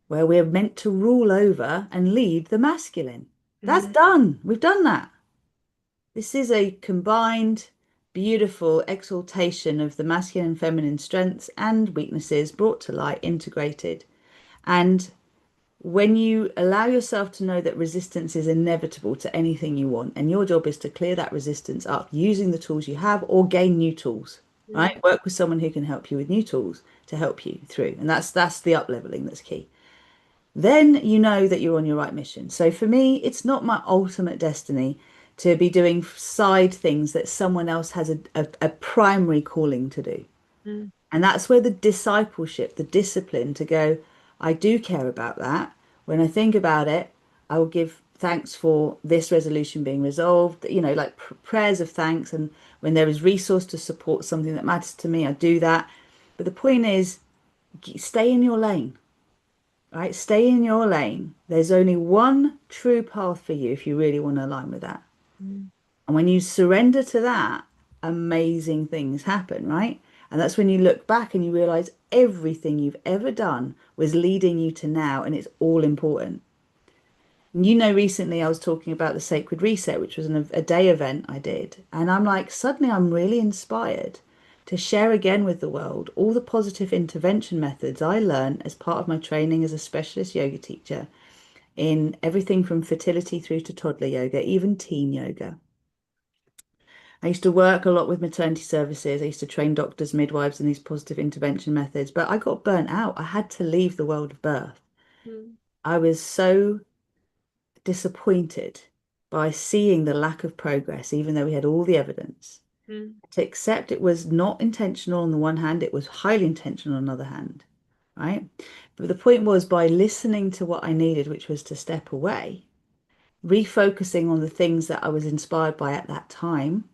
where we're meant to rule over and lead the masculine. That's mm, done. We've done that. This is a combined, beautiful exaltation of the masculine and feminine strengths and weaknesses brought to light, integrated. And when you allow yourself to know that resistance is inevitable to anything you want, and your job is to clear that resistance up using the tools you have or gain new tools, mm, right? Work with someone who can help you with new tools to help you through. And that's the up leveling that's key. Then you know that you're on your right mission. So for me, it's not my ultimate destiny to be doing side things that someone else has a primary calling to do. mm, And that's where the discipleship, the discipline to go, I do care about that. When I think about it, I will give thanks for this resolution being resolved, like prayers of thanks. And when there is resource to support something that matters to me, I do that. But the point is, stay in your lane, right? Stay in your lane. There's only one true path for you if you really want to align with that. mm, And when you surrender to that, amazing things happen, right? And that's when you look back and you realize everything you've ever done was leading you to now, and it's all important. And recently I was talking about the Sacred Reset, which was a day event I did. And I'm like, suddenly I'm really inspired to share again with the world all the positive intervention methods I learned as part of my training as a specialist yoga teacher in everything from fertility through to toddler yoga, even teen yoga. I used to work a lot with maternity services. I used to train doctors, midwives in these positive intervention methods, but I got burnt out. I had to leave the world of birth. mm, I was so disappointed by seeing the lack of progress, even though we had all the evidence. mm, To accept it was not intentional on the one hand, it was highly intentional on the other hand, right? But the point was by listening to what I needed, which was to step away, refocusing on the things that I was inspired by at that time.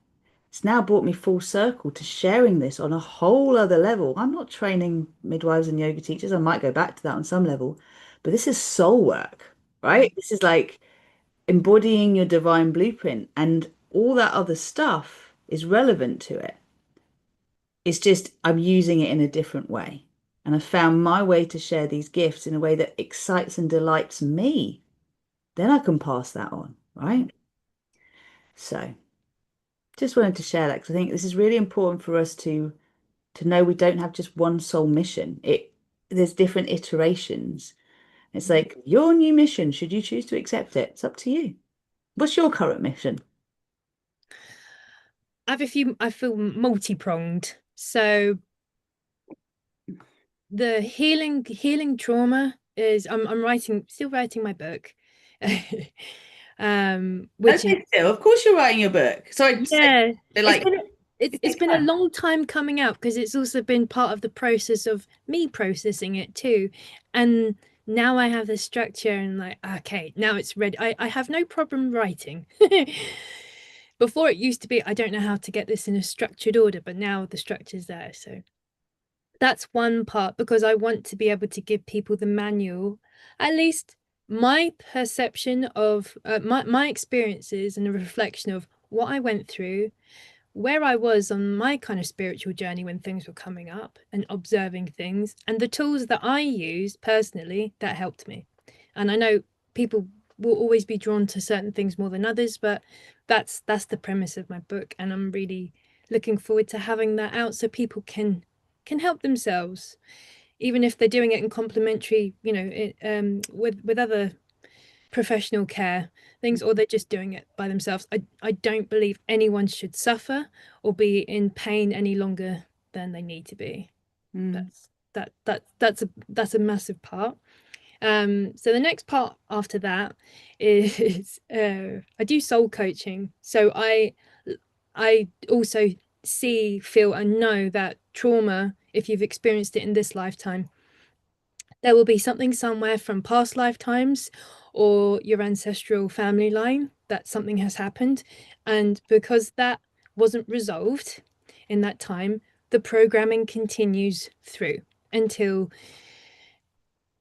It's now brought me full circle to sharing this on a whole other level. I'm not training midwives and yoga teachers. I might go back to that on some level, but this is soul work, mm, right? This is like embodying your divine blueprint, and all that other stuff is relevant to it. It's just I'm using it in a different way. And I found my way to share these gifts in a way that excites and delights me. Then I can pass that on, right? So just wanted to share that because I think this is really important for us to know we don't have just one sole mission. There's different iterations. It's mm. like your new mission, should you choose to accept it, it's up to you. What's your current mission? I feel multi-pronged. So the healing trauma is I'm still writing my book. Which is Okay, still, of course you're writing your book. Sorry, just say, yeah, like it's it it's takes been a time. long time coming out because it's also been part of the process of me processing it too. And now I have the structure and like, okay, now it's ready. I have no problem writing. Before it used to be, I don't know how to get this in a structured order, but now the structure's there. So that's one part because I want to be able to give people the manual, at least my perception of my experiences and a reflection of what I went through, where I was on my kind of spiritual journey when things were coming up and observing things, and the tools that I used personally that helped me. And I know people will always be drawn to certain things more than others, but that's the premise of my book, and I'm really looking forward to having that out so people can help themselves, even if they're doing it in complementary, with other professional care things, or they're just doing it by themselves. I don't believe anyone should suffer or be in pain any longer than they need to be. Mm. That's that's a massive part. So the next part after that is I do soul coaching. So I also see, feel, and know that trauma, if you've experienced it in this lifetime, there will be something somewhere from past lifetimes or your ancestral family line that something has happened. And because that wasn't resolved in that time, the programming continues through until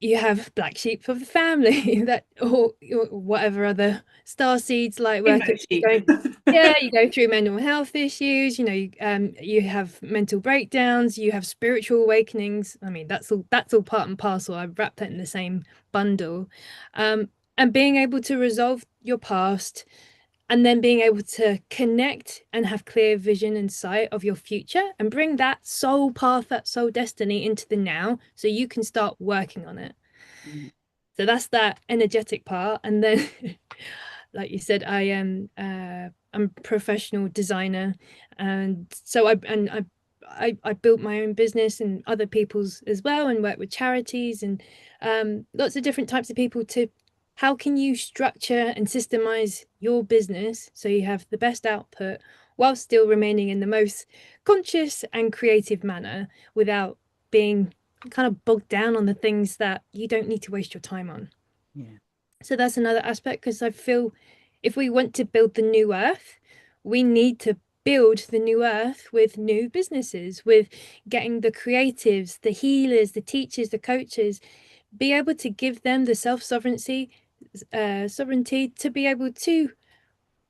you have black sheep of the family that or whatever other star seeds like work Rainbow sheep. going. Yeah, you go through mental health issues, you have mental breakdowns, you have spiritual awakenings. I mean, that's all part and parcel. I've wrapped that in the same bundle. And being able to resolve your past and then being able to connect and have clear vision and sight of your future and bring that soul path, that soul destiny into the now so you can start working on it. Mm. So that's that energetic part. And then like you said, I'm a professional designer, and so I built my own business and other people's as well, and work with charities and lots of different types of people to how can you structure and systemize your business so you have the best output while still remaining in the most conscious and creative manner without being kind of bogged down on the things that you don't need to waste your time on. Yeah. So that's another aspect because I feel if we want to build the new earth, we need to build the new earth with new businesses, with getting the creatives, the healers, the teachers, the coaches, be able to give them the sovereignty to be able to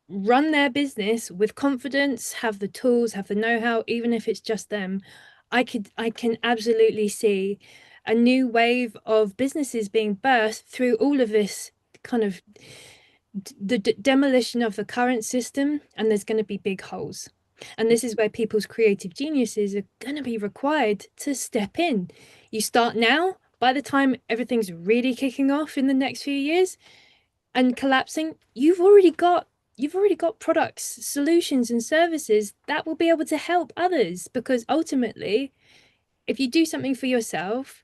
run their business with confidence, have the tools, have the know-how, even if it's just them. I can absolutely see a new wave of businesses being birthed through all of this kind of the demolition of the current system, and there's going to be big holes. And this is where people's creative geniuses are going to be required to step in. You start now, by the time everything's really kicking off in the next few years and collapsing, you've already got products, solutions, and services that will be able to help others because ultimately, if you do something for yourself,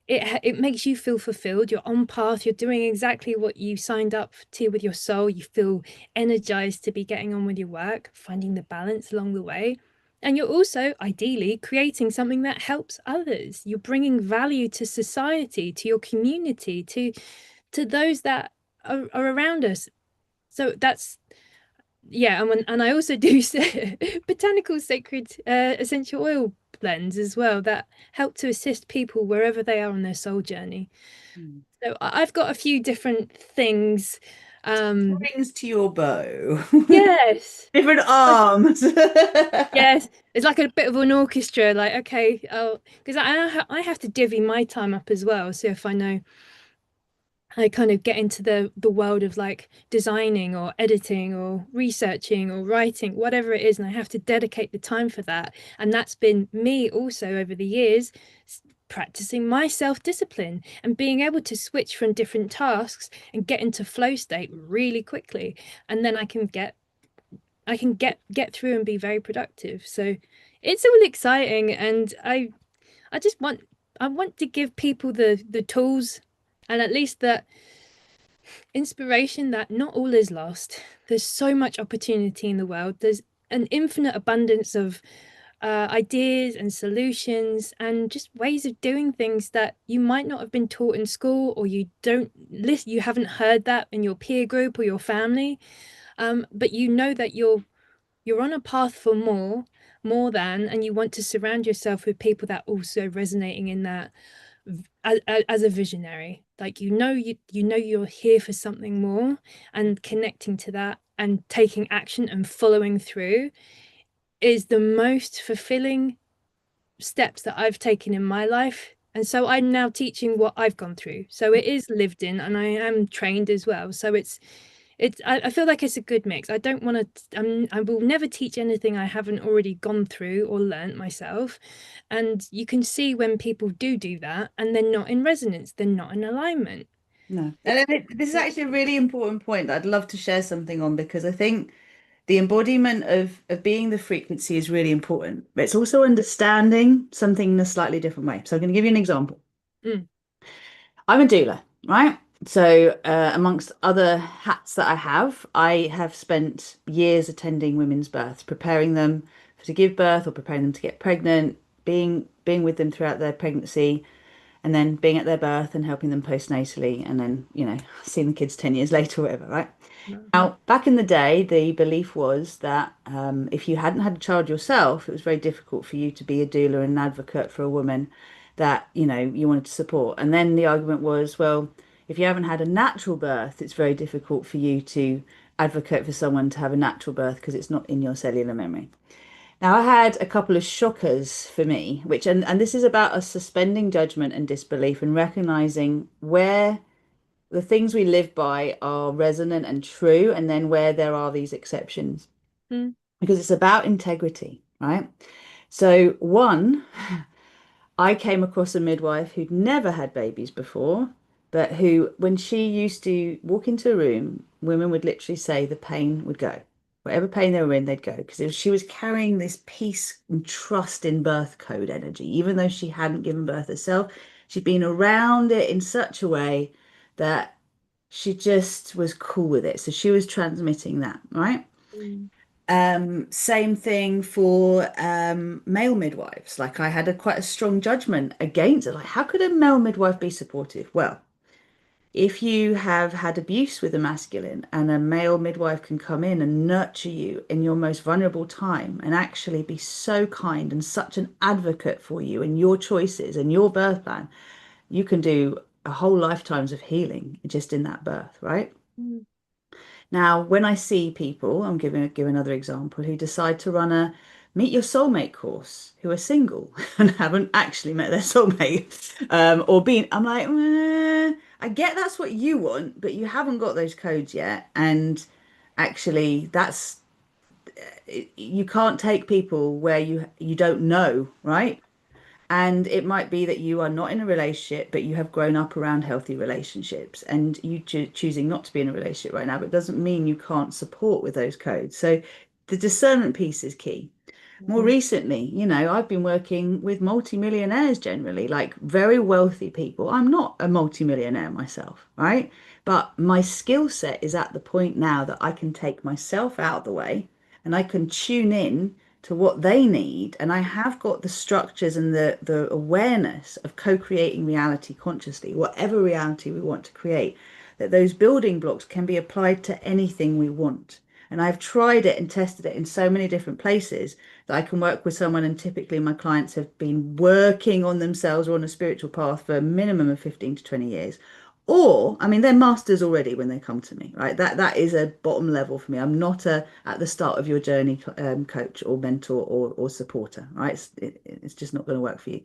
it makes you feel fulfilled. You're on path. You're doing exactly what you signed up to with your soul. You feel energized to be getting on with your work, finding the balance along the way. And you're also ideally creating something that helps others. You're bringing value to society, to your community, to those that are around us. So that's yeah, and I also do botanical sacred essential oil blends as well that help to assist people wherever they are on their soul journey. Mm. So I've got a few different things. Um, Strings to your bow. yes, Different arms. yes, it's like a bit of an orchestra. Like okay, oh, because I have to divvy my time up as well. So if I know I kind of get into the world of like designing or editing or researching or writing, whatever it is, and I have to dedicate the time for that. And that's been me also over the years practicing my self-discipline and being able to switch from different tasks and get into flow state really quickly. And then I can get through and be very productive. So it's all exciting and I want to give people the tools and at least that inspiration that not all is lost. There's so much opportunity in the world. There's an infinite abundance of ideas and solutions and just ways of doing things that you might not have been taught in school or you don't listen, you haven't heard that in your peer group or your family. But you know that you're on a path for more than, and you want to surround yourself with people that also resonating in that as a visionary. Like you know you're here for something more and connecting to that and taking action and following through is the most fulfilling steps that I've taken in my life. And so I'm now teaching what I've gone through. So it is lived in and I am trained as well. So I feel like it's a good mix. I don't want to, I will never teach anything I haven't already gone through or learnt myself. And you can see when people do that and they're not in resonance, they're not in alignment. No. And this is actually a really important point that I'd love to share something on because I think the embodiment of being the frequency is really important, but it's also understanding something in a slightly different way. So I'm going to give you an example. Mm, I'm a doula, right? So, amongst other hats that I have spent years attending women's births, preparing them to give birth or preparing them to get pregnant, being with them throughout their pregnancy, and then being at their birth and helping them postnatally, and then, seeing the kids 10 years later or whatever, right? mhm, Now, back in the day, the belief was that if you hadn't had a child yourself, it was very difficult for you to be a doula and an advocate for a woman that, you wanted to support. And then the argument was, well, if you haven't had a natural birth, it's very difficult for you to advocate for someone to have a natural birth because it's not in your cellular memory. Now, I had a couple of shockers for me, and this is about us suspending judgment and disbelief and recognizing where the things we live by are resonant and true, and then where there are these exceptions, mm, because it's about integrity, right? So, one, I came across a midwife who'd never had babies before, but who, when she used to walk into a room, women would literally say the pain would go. Whatever pain they were in, they'd go because she was carrying this peace and trust in birth code energy, even though she hadn't given birth herself. She'd been around it in such a way that she just was cool with it. So she was transmitting that, right? mm, Same thing for male midwives. Like I had quite a strong judgment against it. Like, how could a male midwife be supportive? Well, if you have had abuse with a masculine and a male midwife can come in and nurture you in your most vulnerable time and actually be so kind and such an advocate for you and your choices and your birth plan, you can do a whole lifetimes of healing just in that birth, right? mm, Now, when I see people, I'm give another example, who decide to run a meet your soulmate course, who are single and haven't actually met their soulmate, or been, I'm like, I get that's what you want, but you haven't got those codes yet. And actually, you can't take people where you don't know, right? And it might be that you are not in a relationship, but you have grown up around healthy relationships and you choosing not to be in a relationship right now, but it doesn't mean you can't support with those codes. So the discernment piece is key. More mhm, recently, I've been working with multimillionaires generally, like very wealthy people. I'm not a multimillionaire myself, right? But my skill set is at the point now that I can take myself out of the way and I can tune in to what they need. And I have got the structures and the awareness of co-creating reality consciously, whatever reality we want to create, that those building blocks can be applied to anything we want. And I've tried it and tested it in so many different places that I can work with someone. And typically, my clients have been working on themselves or on a spiritual path for a minimum of 15 to 20 years. Or, I mean, they're masters already when they come to me, right? That is a bottom level for me. I'm not a at the start of your journey coach or mentor or supporter, right? It's just not going to work for you.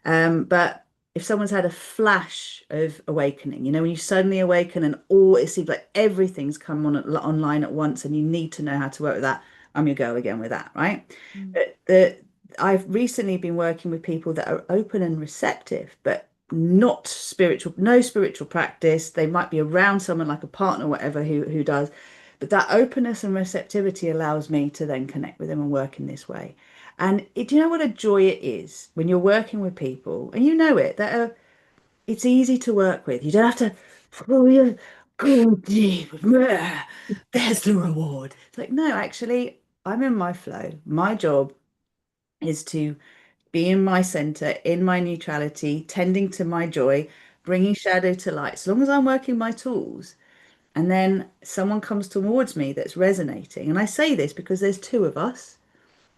But if someone's had a flash of awakening, when you suddenly awaken and all it seems like everything's come online at once and you need to know how to work with that, I'm your girl again with that, right? mm, But I've recently been working with people that are open and receptive, but not spiritual, no spiritual practice. They might be around someone like a partner, or whatever, who does. But that openness and receptivity allows me to then connect with them and work in this way. And do you know what a joy it is when you're working with people and you know it, that it's easy to work with. You don't have to pull your go deep. There's the reward. It's like, no, actually, I'm in my flow. My job is to be in my center, in my neutrality, tending to my joy, bringing shadow to light. As long as I'm working my tools, and then someone comes towards me that's resonating. And I say this because there's two of us.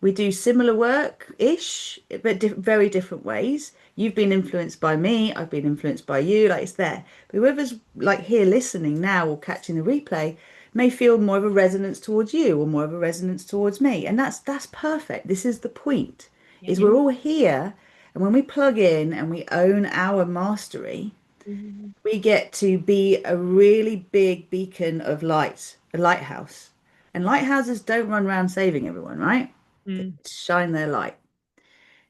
We do similar work-ish, but very different ways. You've been influenced by me, I've been influenced by you, like it's there. But whoever's like here listening now or catching the replay may feel more of a resonance towards you or more of a resonance towards me. And that's perfect. This is the point, yeah, is we're all here, and when we plug in and we own our mastery, mhm, we get to be a really big beacon of light, a lighthouse. And lighthouses don't run around saving everyone, right? They mm, shine their light.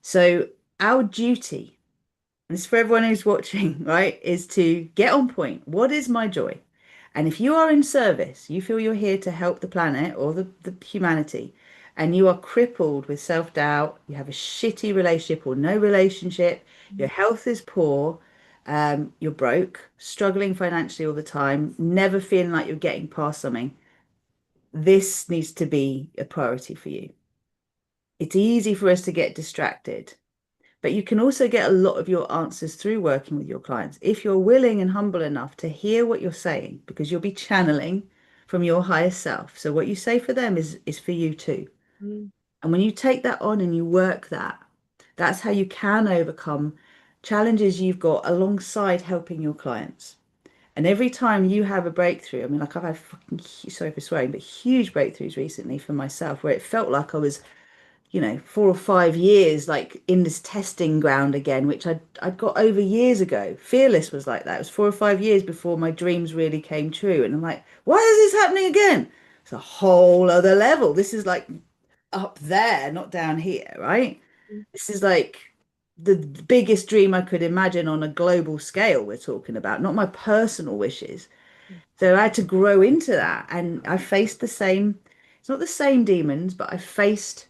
So our duty, and it's for everyone who's watching, right, is to get on point. What is my joy? And if you are in service, you feel you're here to help the planet or the humanity, and you are crippled with self-doubt, you have a shitty relationship or no relationship, your health is poor, you're broke, struggling financially all the time, never feeling like you're getting past something, this needs to be a priority for you. It's easy for us to get distracted, but you can also get a lot of your answers through working with your clients if you're willing and humble enough to hear what you're saying, because you'll be channeling from your higher self. So what you say for them is for you too. Mm. And when you take that on and you work that, that's how you can overcome challenges you've got alongside helping your clients. And every time you have a breakthrough, I mean, like I've had fucking, sorry for swearing, but huge breakthroughs recently for myself where it felt like I was, 4 or 5 years like in this testing ground again, which I'd got over years ago. Fearless was like that. It was 4 or 5 years before my dreams really came true. And I'm like, why is this happening again? It's a whole other level. This is like up there, not down here, right? This is like the biggest dream I could imagine on a global scale, we're talking about, not my personal wishes. So I had to grow into that. And I faced the same, it's not the same demons, but I faced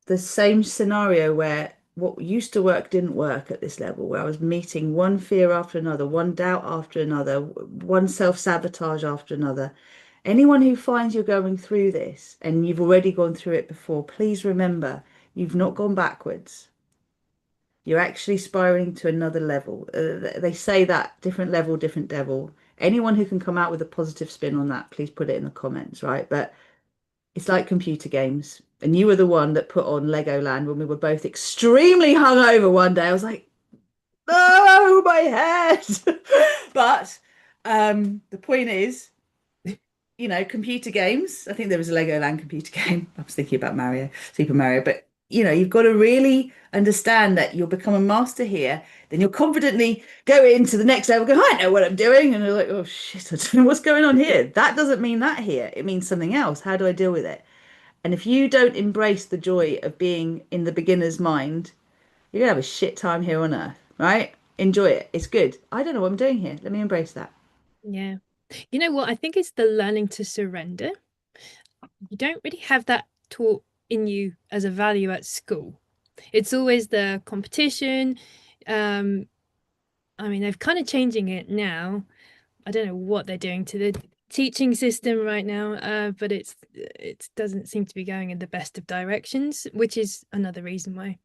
the same scenario where what used to work didn't work at this level, where I was meeting one fear after another, one doubt after another, one self-sabotage after another. Anyone who finds you're going through this and you've already gone through it before, please remember you've not gone backwards. You're actually spiraling to another level. They say that different level, different devil. Anyone who can come out with a positive spin on that, please put it in the comments, right? But it's like computer games. And you were the one that put on Legoland when we were both extremely hungover one day. I was like, oh, my head. But the point is, computer games. I think there was a Legoland computer game. I was thinking about Mario, Super Mario, but you've got to really understand that you'll become a master here. Then you'll confidently go into the next level, go, I know what I'm doing. And you're like, oh shit, I don't know what's going on here. That doesn't mean that here. It means something else. How do I deal with it? And if you don't embrace the joy of being in the beginner's mind, you're gonna have a shit time here on earth, right? Enjoy it. It's good. I don't know what I'm doing here. Let me embrace that. Yeah. You know what? I think it's the learning to surrender. You don't really have that taught in you as a value at school. It's always the competition. Um, I mean, they're kind of changing it now. I don't know what they're doing to the teaching system right now, but it doesn't seem to be going in the best of directions, which is another reason why,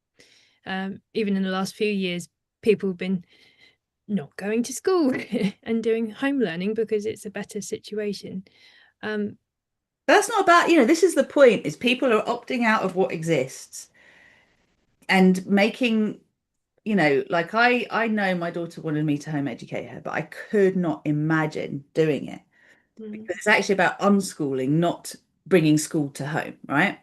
even in the last few years, people have been not going to school and doing home learning because it's a better situation. Um, That's not about, this is the point, is people are opting out of what exists and making, like I know my daughter wanted me to home educate her, but I could not imagine doing it mm, because it's actually about unschooling, not bringing school to home, right?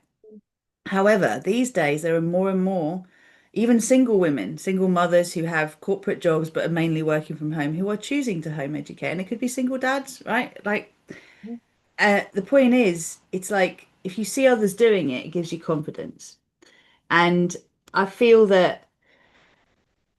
However, these days there are more and more, even single women, single mothers who have corporate jobs but are mainly working from home, who are choosing to home educate. And it could be single dads, right? Like, the point is, it's like if you see others doing it, it gives you confidence. And I feel that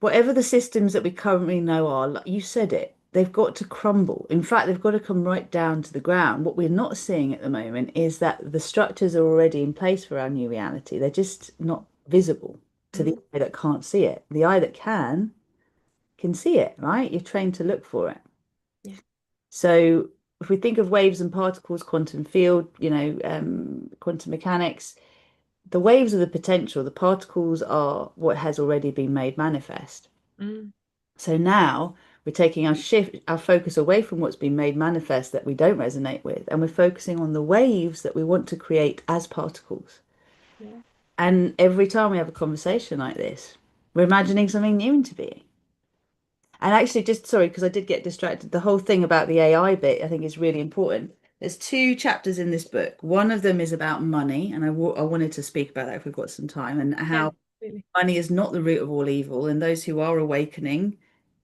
whatever the systems that we currently know are, like you said it, they've got to crumble. In fact, they've got to come right down to the ground. What we're not seeing at the moment is that the structures are already in place for our new reality. They're just not visible to the mm, eye that can't see it. The eye that can see it, right? You're trained to look for it. yeah. So if we think of waves and particles, quantum field, quantum mechanics, the waves are the potential, the particles are what has already been made manifest. Mm, So now we're taking our focus away from what's been made manifest that we don't resonate with, and we're focusing on the waves that we want to create as particles. yeah. And every time we have a conversation like this, we're imagining something new into being. And actually, just sorry, because I did get distracted. The whole thing about the AI bit, I think, is really important. There's two chapters in this book. One of them is about money, and I wanted to speak about that if we've got some time, and Yeah, how really. money is not the root of all evil. And those who are awakening,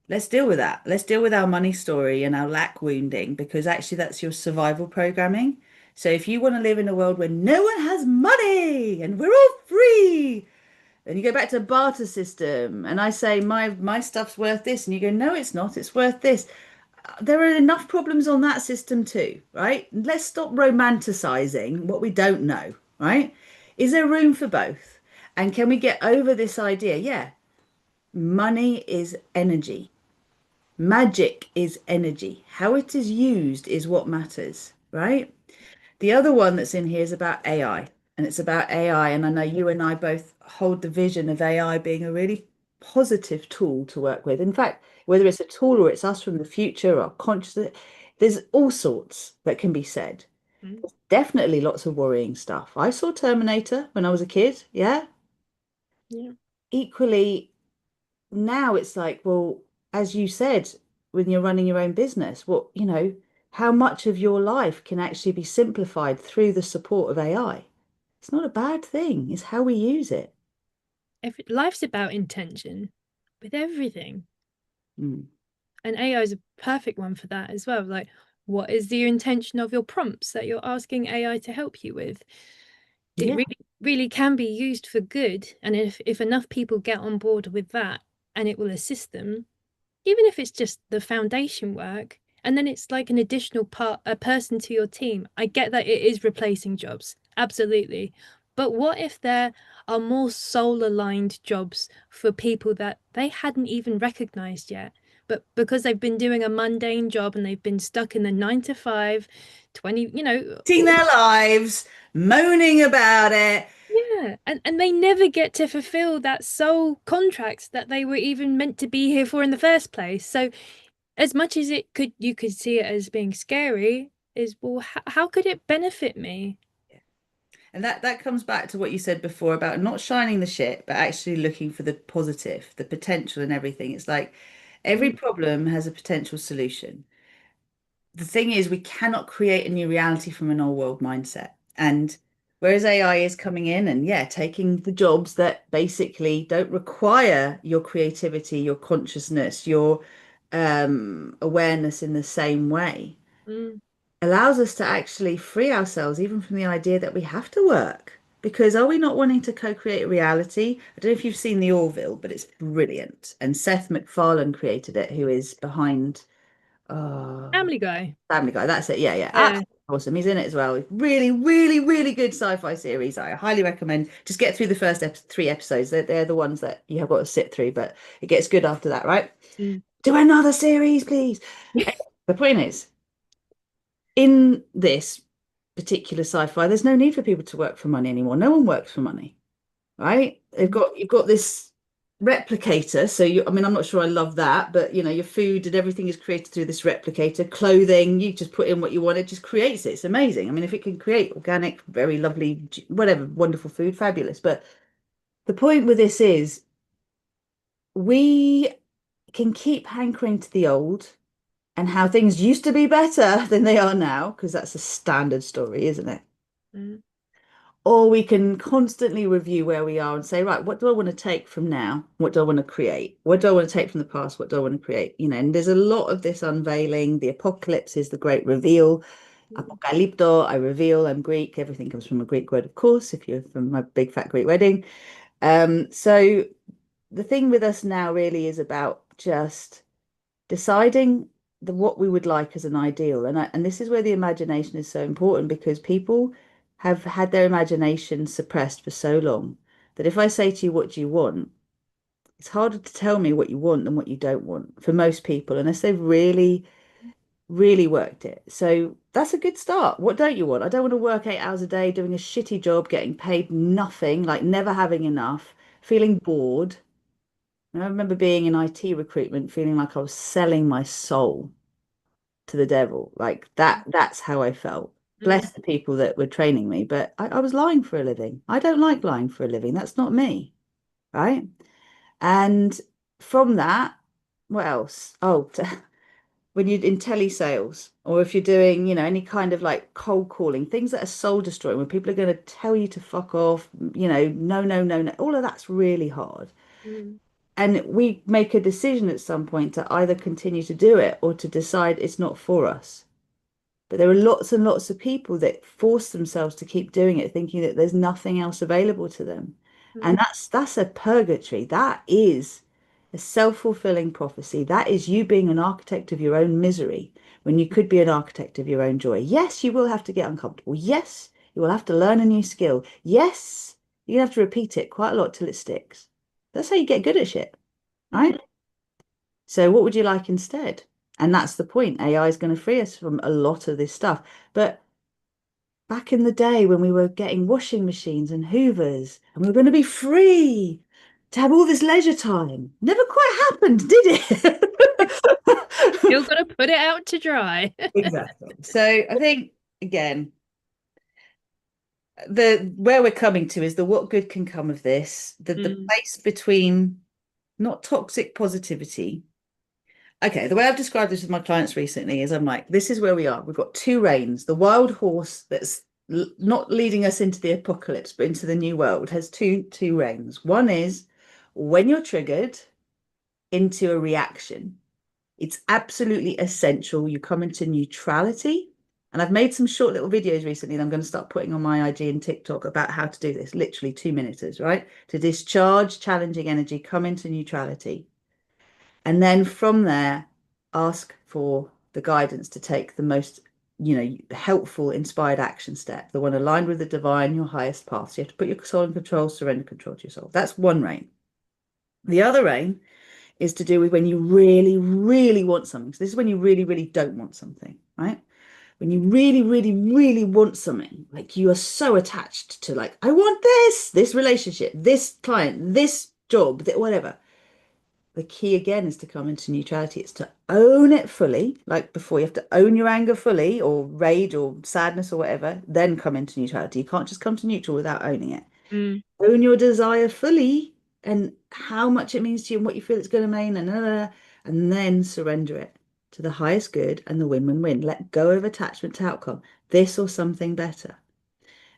let's deal with that. Let's deal with our money story and our lack wounding, because actually that's your survival programming. So if you want to live in a world where no one has money and we're all free, then you go back to a barter system. And I say my stuff's worth this, and you go, no, it's not. It's worth this. there are enough problems on that system too, right? Let's stop romanticizing what we don't know, right? Is there room for both? And can we get over this idea? Yeah, money is energy. Magic is energy. How it is used is what matters, right? The other one that's in here is about AI, and it's about AI. And I know you and I both hold the vision of AI being a really positive tool to work with. In fact, whether it's a tool or it's us from the future or consciousness, there's all sorts that can be said. Mm, Definitely lots of worrying stuff. I saw Terminator when I was a kid. Yeah. yeah. Equally, now it's like, well, as you said, when you're running your own business, how much of your life can actually be simplified through the support of AI? It's not a bad thing, it's how we use it. Life's about intention with everything. Mm. And AI is a perfect one for that as well. Like, what is the intention of your prompts that you're asking AI to help you with? It Yeah. really can be used for good. And if enough people get on board with that and it will assist them, even if it's just the foundation work, and then it's like an additional part, a person to your team. I get that it is replacing jobs, absolutely. But what if there are more soul aligned jobs for people that they hadn't even recognized yet? But because they've been doing a mundane job and they've been stuck in the 9 to 5, 20, Seeing their lives, moaning about it. yeah, and they never get to fulfill that soul contract that they were even meant to be here for in the first place. So as much as you could see it as being scary, is well, how could it benefit me? And that comes back to what you said before about not shining the shit, but actually looking for the positive, the potential and everything. It's like every Mm, problem has a potential solution. The thing is, we cannot create a new reality from an old world mindset. And whereas AI is coming in and, yeah, taking the jobs that basically don't require your creativity, your consciousness, your awareness in the same way, mm, allows us to actually free ourselves even from the idea that we have to work. Because are we not wanting to co-create a reality? I don't know if you've seen The Orville, but it's brilliant. And Seth MacFarlane created it, who is behind. Oh, Family Guy. Family Guy. That's it. Yeah, yeah. Yeah. Absolutely awesome. He's in it as well. Really, really, really good sci-fi series. I highly recommend. Just get through the first ep 3 episodes. They're the ones that you have got to sit through, but it gets good after that, right? Mm. Do another series, please. The point is, in this particular sci-fi, there's no need for people to work for money anymore. No one works for money, right? Mm, You've got this replicator. So I mean, I'm not sure I love that, but your food and everything is created through this replicator. Clothing, you just put in what you want, it just creates it. It's amazing. I mean, if it can create organic, very lovely, whatever, wonderful food, fabulous. But the point with this is we can keep hankering to the old and how things used to be better than they are now, because that's a standard story, isn't it? mm, Or we can constantly review where we are and say, right, what do I want to take from now? What do I want to create? What do I want to take from the past? What do I want to create? And there's a lot of this unveiling. The apocalypse is the great reveal. mm, Apocalypto, I reveal, I'm Greek. Everything comes from a Greek word, of course, if you're from my big fat Greek wedding. So the thing with us now really is about just deciding what we would like as an ideal. And this is where the imagination is so important because people have had their imagination suppressed for so long that if I say to you, what do you want? It's harder to tell me what you want than what you don't want for most people, unless they've really, really worked it. So that's a good start. What don't you want? I don't want to work 8 hours a day doing a shitty job, getting paid nothing, like never having enough, feeling bored. And I remember being in IT recruitment, feeling like I was selling my soul to the devil. Like that's how I felt. mm, Bless the people that were training me, but I was lying for a living. I don't like lying for a living. That's not me, right? And from that, what else? Oh, when you're in telesales or if you're doing, any kind of like cold calling, things that are soul destroying, when people are going to tell you to fuck off, no, no, no, no, all of that's really hard. mm, And we make a decision at some point to either continue to do it or to decide it's not for us. But there are lots and lots of people that force themselves to keep doing it, thinking that there's nothing else available to them. And mm, that's a purgatory. That is a self-fulfilling prophecy. That is you being an architect of your own misery when you could be an architect of your own joy. Yes, you will have to get uncomfortable. Yes, you will have to learn a new skill. Yes, you have to repeat it quite a lot till it sticks. That's how you get good at shit, Mhm. right? So what would you like instead? And that's the point. AI is going to free us from a lot of this stuff. But back in the day when we were getting washing machines and hoovers and we were going to be free to have all this leisure time, never quite happened, did Still it? got to put it out to dry. Exactly. So I think again, the where we're coming to is the what good can come of this, the Mm, place between not toxic positivity. Okay, the way I've described this with my clients recently is I'm like, this is where we are. We've got two reins. The wild horse that's not leading us into the apocalypse, but into the new world has two reins. One is when you're triggered into a reaction. It's absolutely essential you come into neutrality. And I've made some short little videos recently that I'm going to start putting on my IG and TikTok about how to do this, literally 2 minutes, right? To discharge challenging energy, come into neutrality. And then from there, ask for the guidance to take the most, helpful, inspired action step, the one aligned with the divine, your highest path. So you have to put your soul in control, surrender control to your soul. That's one rein. The other rein is to do with when you really, really want something. So this is when you really, really don't want something, right? When you really, really, really want something, like you are so attached to, like, I want this relationship, this client, this job, whatever. The key again is to come into neutrality. It's to own it fully. Like before, you have to own your anger fully, or rage, or sadness, or whatever, then come into neutrality. You can't just come to neutral without owning it. mm, Own your desire fully and how much it means to you and what you feel it's going to mean, and then surrender it to the highest good and the win-win-win. Let go of attachment to outcome, this or something better.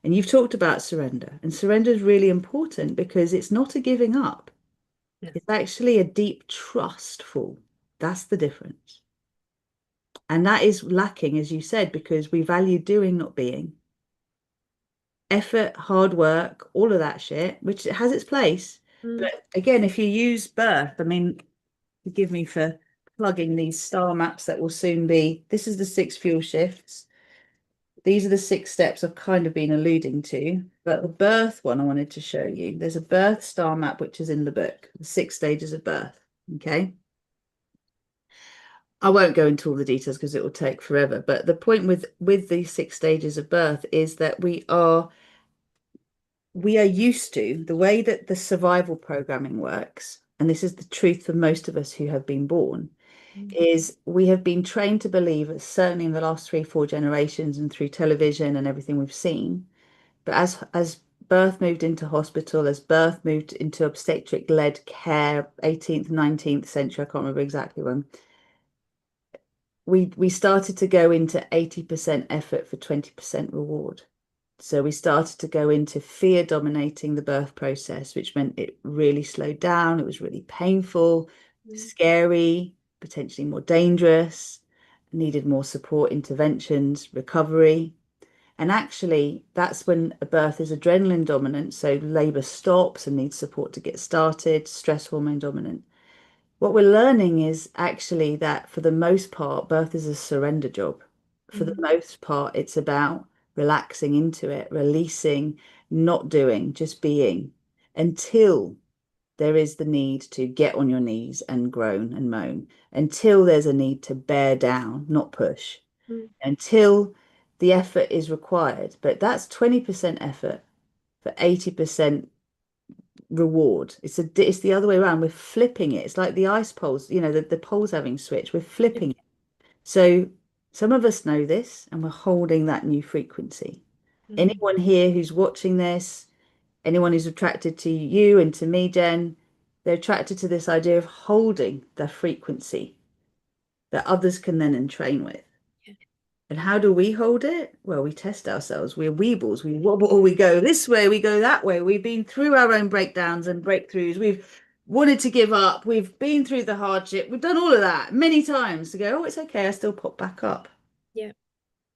And you've talked about surrender, and surrender is really important because it's not a giving up. yeah. It's actually a deep trustful. That's the difference. And that is lacking, as you said, because we value doing, not being. Effort, hard work, all of that shit, which has its place. Mm, But again, if you use birth, I mean, forgive me for plugging these star maps that will soon be. This is the 6 fuel shifts. These are the 6 steps I've kind of been alluding to. But the birth one I wanted to show you. There's a birth star map which is in the book, the 6 stages of birth. Okay. I won't go into all the details because it will take forever. But the point with these 6 stages of birth is that we are used to the way that the survival programming works, and this is the truth for most of us who have been born, mm, is we have been trained to believe, certainly in the last 3, 4 generations and through television and everything we've seen, but as birth moved into hospital, as birth moved into obstetric-led care, 18th, 19th century, I can't remember exactly when, we started to go into 80% effort for 20% reward. So we started to go into fear dominating the birth process, which meant it really slowed down. It was really painful, mm, scary, potentially more dangerous, needed more support, interventions, recovery. And actually, that's when a birth is adrenaline dominant. So labor stops and needs support to get started, stress hormone dominant. What we're learning is actually that for the most part, birth is a surrender job. For the mm, most part, it's about relaxing into it, releasing, not doing, just being until there is the need to get on your knees and groan and moan, until there's a need to bear down, not push, mm, until the effort is required. But that's 20% effort for 80% reward. It's the other way around. We're flipping it. It's like the ice poles, the poles having switched. We're yeah, flipping it. So some of us know this and we're holding that new frequency. mm, Anyone here who's watching this, anyone who's attracted to you and to me, Jen, they're attracted to this idea of holding the frequency that others can then entrain with. yeah, And how do we hold it? Well, we test ourselves. We're weebles. We wobble, we go this way, we go that way. We've been through our own breakdowns and breakthroughs. We've wanted to give up. We've been through the hardship. We've done all of that many times to go, oh, it's okay. I still pop back up. yeah,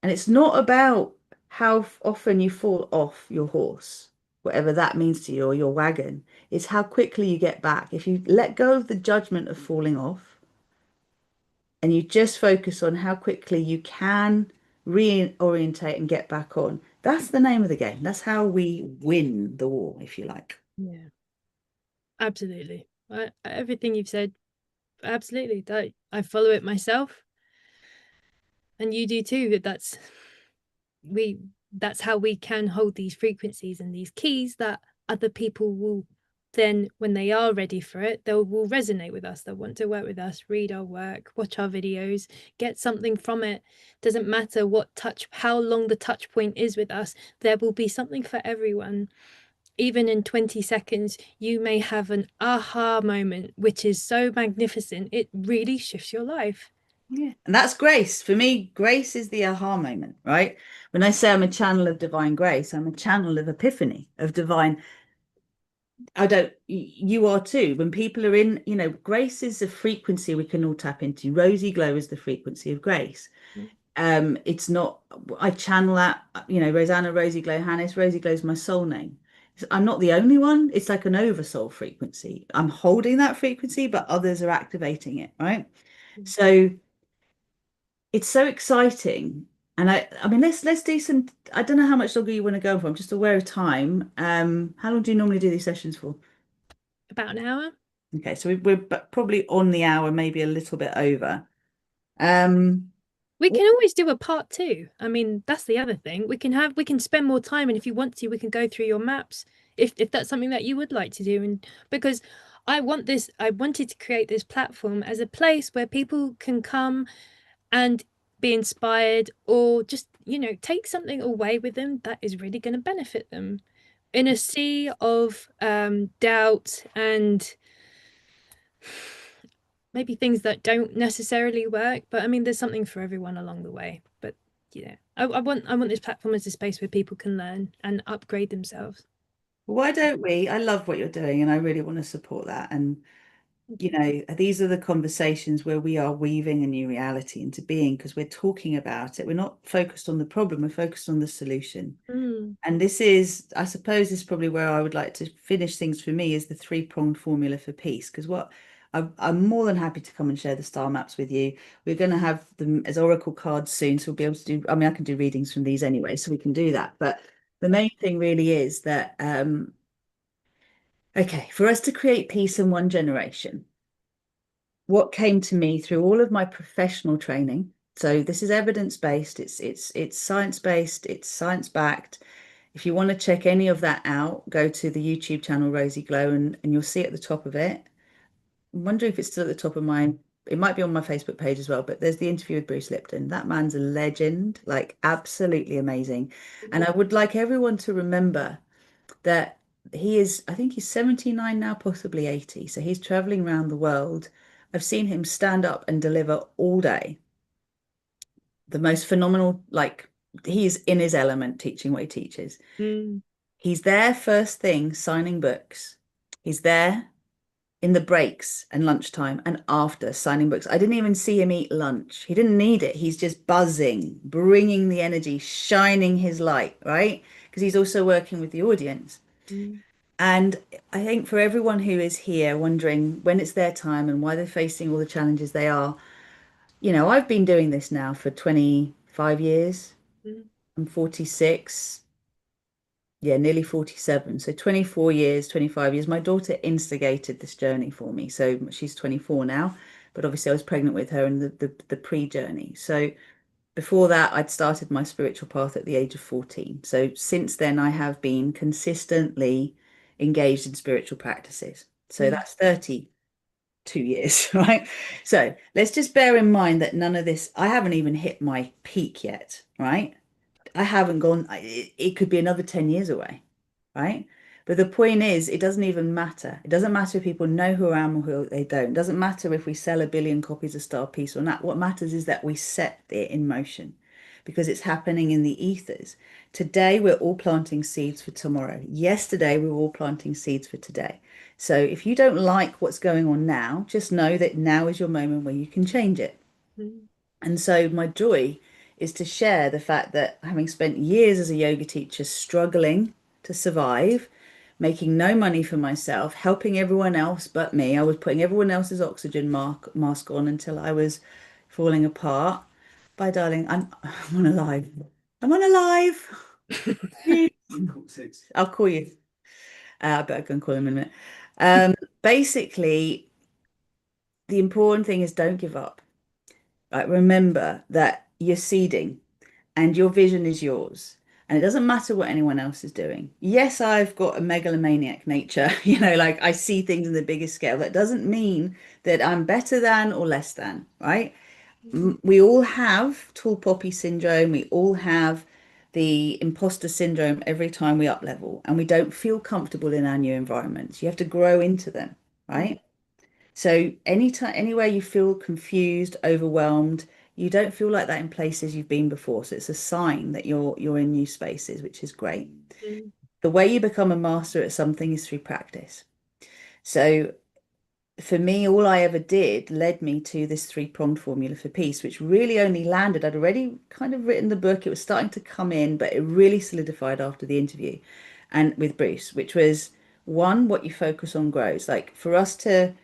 And it's not about how often you fall off your horse. whatever that means to you, or your wagon. It's how quickly you get back. If you let go of the judgment of falling off and you just focus on how quickly you can reorientate and get back on, that's the name of the game. That's how we win the war, if you like. Yeah, absolutely. Everything you've said, absolutely. I follow it myself, and you do too. We that's how we can hold these frequencies and these keys that other people will then, when they are ready for it, they will resonate with us. They'll want to work with us, read our work, watch our videos, get something from it. Doesn't matter how long the touch point is with us, there will be something for everyone. Even in 20 seconds, you may have an aha moment, which is so magnificent. It really shifts your life. Yeah. And that's grace. For me, grace is the aha moment, right? When I say I'm a channel of divine grace, I'm a channel of epiphany, of divine. I don't, you are too. When people are in, grace is a frequency we can all tap into. RozyGlow is the frequency of grace. It's not, I channel that, Rosanna, RozyGlow, Hanness, RozyGlow is my soul name. I'm not the only one. It's like an oversoul frequency. I'm holding that frequency, but others are activating it, right? So it's so exciting. And I mean, let's do some. I don't know how much longer you want to go for. I'm just aware of time. How long do you normally do these sessions for? About an hour. Okay, so we're probably on the hour, maybe a little bit over. Um, We can always do a part two. I mean, that's the other thing. We can spend more time, and if you want to, we can go through your maps if that's something that you would like to do. And because I wanted to create this platform as a place where people can come and be inspired, or just, take something away with them that is really going to benefit them. In a sea of doubt and maybe things that don't necessarily work, but I mean, there's something for everyone along the way. But yeah, I want this platform as a space where people can learn and upgrade themselves. why don't we? I love what you're doing, and I really want to support that. And Thank you. these are the conversations where we are weaving a new reality into being because we're talking about it. We're not focused on the problem, we're focused on the solution. Mm, And this is, I suppose, this is probably where I would like to finish things for me is the three-pronged formula for peace. Because I'm more than happy to come and share the star maps with you. We're going to have them as oracle cards soon, so we'll be able to do. I mean, I can do readings from these anyway, so we can do that. But the main thing really is that, okay, for us to create peace in one generation, what came to me through all of my professional training. So this is evidence-based, it's science-based, it's science-backed. If you want to check any of that out, go to the YouTube channel RozyGlow and you'll see at the top of it. I'm wondering if it's still at the top of mine. It might be on my Facebook page as well, but there's the interview with Bruce Lipton. That man's a legend, like absolutely amazing. And I would like everyone to remember that I think he's 79 now, possibly 80. So he's traveling around the world. I've seen him stand up and deliver all day. The most phenomenal, like he's in his element teaching what he teaches. mm, He's there first thing signing books. He's there in the breaks and lunchtime and after signing books. I didn't even see him eat lunch. He didn't need it. He's just buzzing, bringing the energy, shining his light, right? Because he's also working with the audience. mm, And I think for everyone who is here wondering when it's their time and why they're facing all the challenges they are, I've been doing this now for 25 years. mm, I'm 46, yeah, nearly 47. So 24 years, 25 years. My daughter instigated this journey for me. So she's 24 now, but obviously I was pregnant with her in the pre-journey. So before that, I'd started my spiritual path at the age of 14. So since then, I have been consistently engaged in spiritual practices. So mm, that's 32 years, right? So let's just bear in mind that none of this, I haven't even hit my peak yet, right? I haven't gone, it could be another 10 years away, right? But the point is, it doesn't even matter. It doesn't matter if people know who I am or who they don't. It doesn't matter if we sell a billion copies of StarPeace or not. What matters is that we set it in motion because it's happening in the ethers. Today, we're all planting seeds for tomorrow. Yesterday, we were all planting seeds for today. So if you don't like what's going on now, just know that now is your moment where you can change it. mm, And so my joy is to share the fact that having spent years as a yoga teacher struggling to survive, making no money for myself, helping everyone else but me. I was putting everyone else's oxygen mask on until I was falling apart. Bye, darling. I'm on a live. I'm on a live. I'll call you. I better go and call him in a minute. Basically, the important thing is don't give up. Like, remember that you're seeding and your vision is yours. And it doesn't matter what anyone else is doing. Yes, I've got a megalomaniac nature, like I see things in the biggest scale. That doesn't mean that I'm better than or less than, right? We all have tall poppy syndrome. We all have the imposter syndrome every time we up level and we don't feel comfortable in our new environments. You have to grow into them, right? So anytime, anywhere you feel confused, overwhelmed, you don't feel like that in places you've been before. So it's a sign that you're in new spaces, which is great. The way you become a master at something is through practice. So for me, all I ever did led me to this three-pronged formula for peace, which really only landed. I'd already kind of written the book. It was starting to come in, but it really solidified after the interview and with Bruce, which was one, what you focus on grows. Like for us to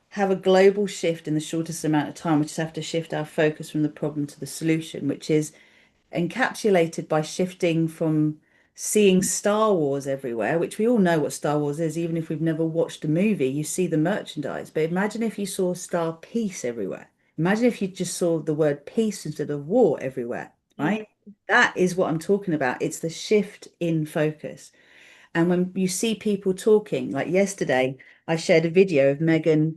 have a global shift in the shortest amount of time, we just have to shift our focus from the problem to the solution, which is encapsulated by shifting from seeing Star Wars everywhere, which we all know what Star Wars is, even if we've never watched a movie, you see the merchandise. But imagine if you saw StarPeace everywhere. Imagine if you just saw the word peace instead of war everywhere, right? That is what I'm talking about. It's the shift in focus. And when you see people talking, like yesterday, I shared a video of Meghan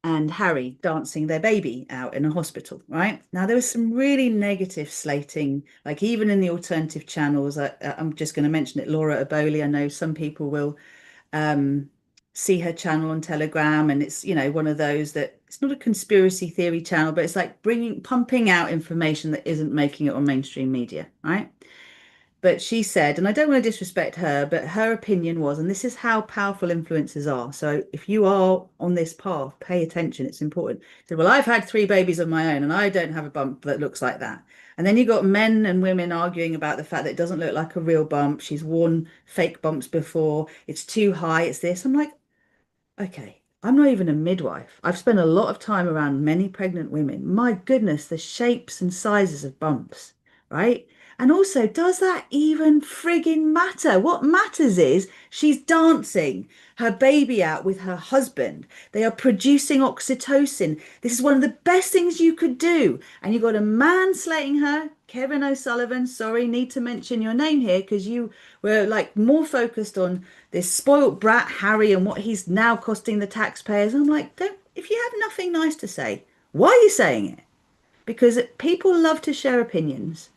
and Harry dancing their baby out in a hospital, right? Now, there was some really negative slating, like even in the alternative channels. I'm just going to mention it, Laura Aboli. I know some people will um, see her channel on Telegram, and it's, one of those that it's not a conspiracy theory channel, but it's like pumping out information that isn't making it on mainstream media, right? But she said, and I don't want to disrespect her, but her opinion was, and this is how powerful influencers are. So if you are on this path, pay attention. It's important. She said, well, I've had three babies of my own and I don't have a bump that looks like that. And then you got men and women arguing about the fact that it doesn't look like a real bump. She's worn fake bumps before. It's too high. It's this. I'm like, okay, I'm not even a midwife. I've spent a lot of time around many pregnant women. My goodness, the shapes and sizes of bumps, right? And also, does that even frigging matter? What matters is she's dancing her baby out with her husband. They are producing oxytocin. This is one of the best things you could do. And you got a man slating her, Kevin O'Sullivan. Sorry, need to mention your name here because you were like more focused on this spoilt brat Harry and what he's now costing the taxpayers. I'm like, don't, if you have nothing nice to say, why are you saying it? Because people love to share opinions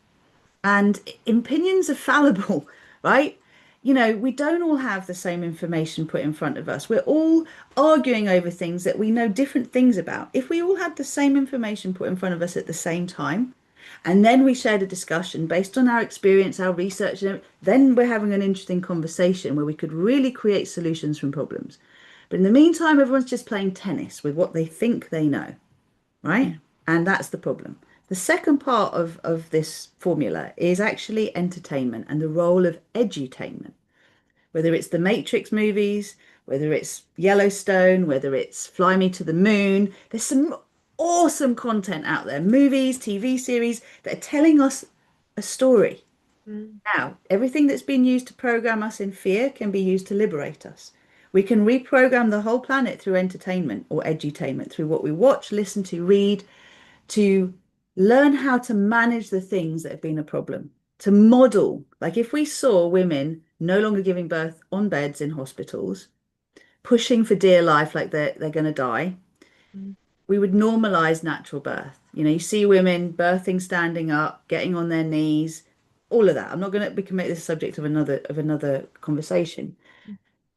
and opinions are fallible, right? We don't all have the same information put in front of us. We're all arguing over things that we know different things about. If we all had the same information put in front of us at the same time, and then we shared a discussion based on our experience, our research, and then we're having an interesting conversation where we could really create solutions from problems. But in the meantime, everyone's just playing tennis with what they think they know, right? And that's the problem. The second part of this formula is actually entertainment and the role of edutainment, whether it's the Matrix movies, whether it's Yellowstone, whether it's Fly Me to the Moon. There's some awesome content out there, movies, TV series that are telling us a story. Now, everything that's been used to program us in fear can be used to liberate us. We can reprogram the whole planet through entertainment or edutainment, through what we watch, listen to, read, to learn how to manage the things that have been a problem, to model. Like if we saw women no longer giving birth on beds in hospitals, pushing for dear life like they're going to die, we would normalize natural birth. You see women birthing, standing up, getting on their knees, all of that. I'm not going to, we can make this a subject of another conversation.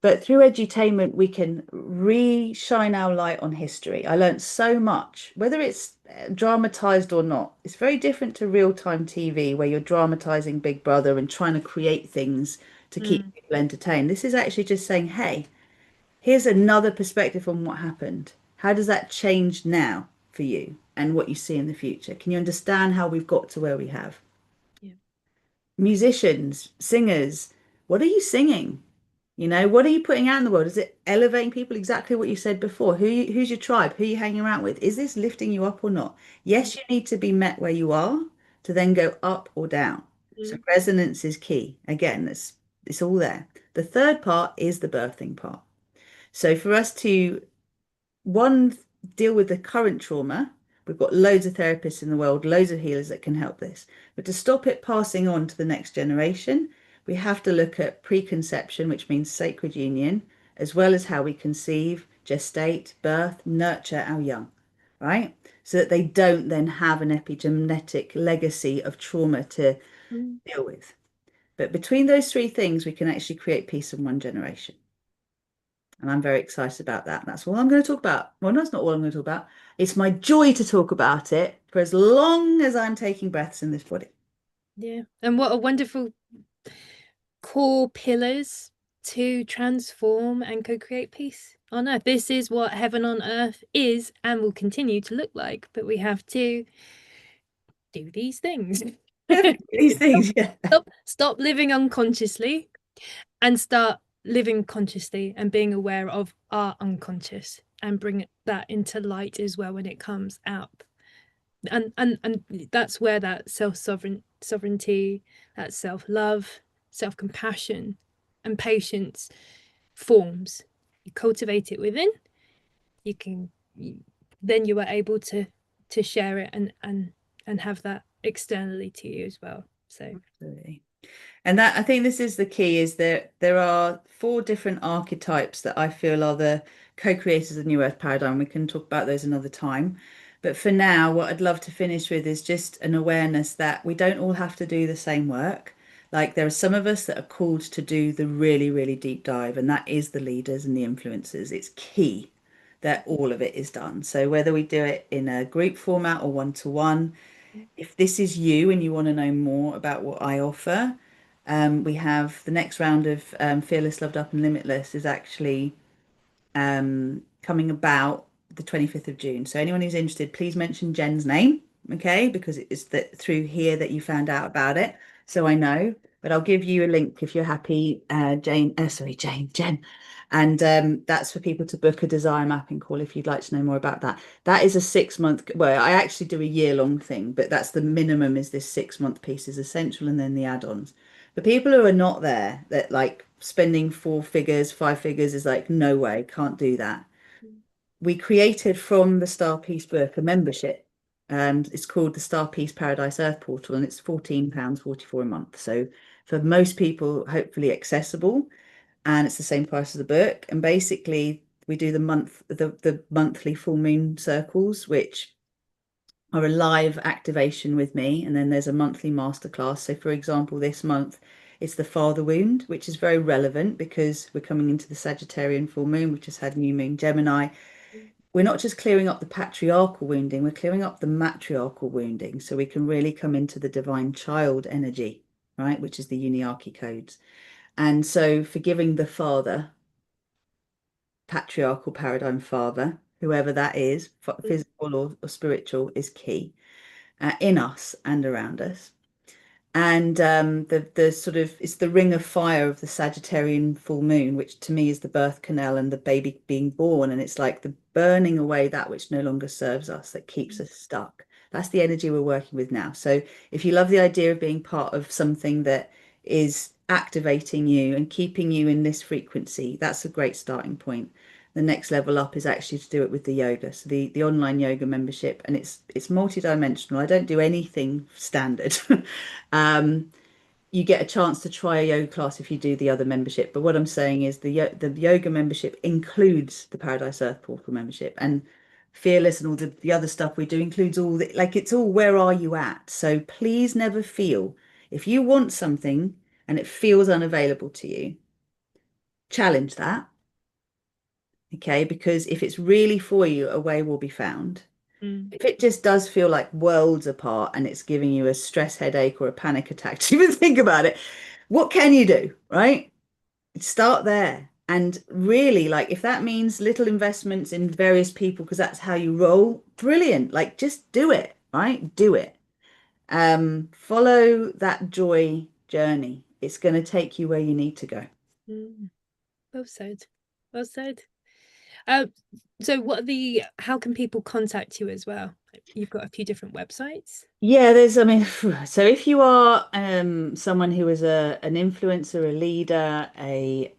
But through edutainment, we can re-shine our light on history. I learned so much, whether it's dramatized or not. It's very different to real-time TV where you're dramatizing Big Brother and trying to create things to keep people entertained. This is actually just saying, hey, here's another perspective on what happened. How does that change now for you and what you see in the future? Can you understand how we've got to where we have? Yeah. Musicians, singers, what are you singing? You know, what are you putting out in the world? Is it elevating people? Exactly what you said before. Who's your tribe? Who are you hanging around with? Is this lifting you up or not? Yes, you need to be met where you are to then go up or down. So Mm, resonance is key. Again, it's all there. The third part is the birthing part. So for us to one, deal with the current trauma. We've got loads of therapists in the world, loads of healers that can help this. But to stop it passing on to the next generation, we have to look at preconception, which means sacred union, as well as how we conceive, gestate, birth, nurture our young, right? So that they don't then have an epigenetic legacy of trauma to mm. deal with. But between those three things, we can actually create peace in one generation. And I'm very excited about that. And that's all I'm going to talk about. Well, no, that's not all I'm going to talk about. It's my joy to talk about it for as long as I'm taking breaths in this body. Yeah. And what a wonderful core pillars to transform and co-create peace on earth. This is what heaven on earth is and will continue to look like, but we have to do these things. These things, yeah. Stop living unconsciously and start living consciously and being aware of our unconscious and bring that into light as well when it comes up. And that's where that sovereignty, that self-love, self-compassion and patience forms. You cultivate it within, you can then you are able to share it and have that externally to you as well. So Absolutely. And that I think this is the key is that there are four different archetypes that I feel are the co-creators of the New Earth paradigm. We can talk about those another time. But for now, what I'd love to finish with is just an awareness that we don't all have to do the same work. Like there are some of us that are called to do the really, really deep dive, and that is the leaders and the influencers. It's key that all of it is done. So whether we do it in a group format or one-to-one, if this is you and you want to know more about what I offer, we have the next round of Fearless, Loved Up and Limitless is actually coming about the 25th of June. So anyone who's interested, please mention Jen's name, okay? Because it is that through here that you found out about it. So I know, but I'll give you a link if you're happy, Jen. And that's for people to book a desire mapping call if you'd like to know more about that. That is a 6 month, well, I actually do a year-long thing, but that's the minimum is this 6 month piece is essential and then the add-ons. The people who are not there, that like spending four figures, five figures is like, no way, can't do that. We created from the StarPeace book a membership, and it's called the StarPeace Paradise Earth Portal, and it's £14.44 a month. So for most people, hopefully accessible, and it's the same price as the book. And basically, we do the monthly full moon circles, which are a live activation with me, and then there's a monthly masterclass. So, for example, this month it's the father wound, which is very relevant because we're coming into the Sagittarian full moon, which has had new moon Gemini. We're not just clearing up the patriarchal wounding, we're clearing up the matriarchal wounding, so we can really come into the divine child energy, right, which is the uniarchy codes. And so, forgiving the father, patriarchal paradigm father, whoever that is, physical or spiritual, is key in us and around us. And the sort of it's the ring of fire of the Sagittarian full moon, which to me is the birth canal and the baby being born. And it's like the burning away that which no longer serves us, that keeps us stuck. That's the energy we're working with now. So if you love the idea of being part of something that is activating you and keeping you in this frequency, that's a great starting point. The next level up is actually to do it with the yoga. So the online yoga membership, and it's multi-dimensional. I don't do anything standard. Um, you get a chance to try a yoga class if you do the other membership. But what I'm saying is the yoga membership includes the Paradise Earth Portal membership, and Fearless and all the other stuff we do includes all the like it's all where are you at? So please never feel if you want something and it feels unavailable to you, challenge that. Okay, because if it's really for you, a way will be found. mm, If it just does feel like worlds apart and it's giving you a stress headache or a panic attack to even think about it, what can you do, right? Start there. And really, like, if that means little investments in various people, because that's how you roll, brilliant. Like, just do it, right? Do it. Follow that joy journey. It's going to take you where you need to go. mm. Well said. Well said. Uh, so how can people contact you as well? You've got a few different websites. Yeah, there's, I mean, so if you are someone who is an influencer, a leader, a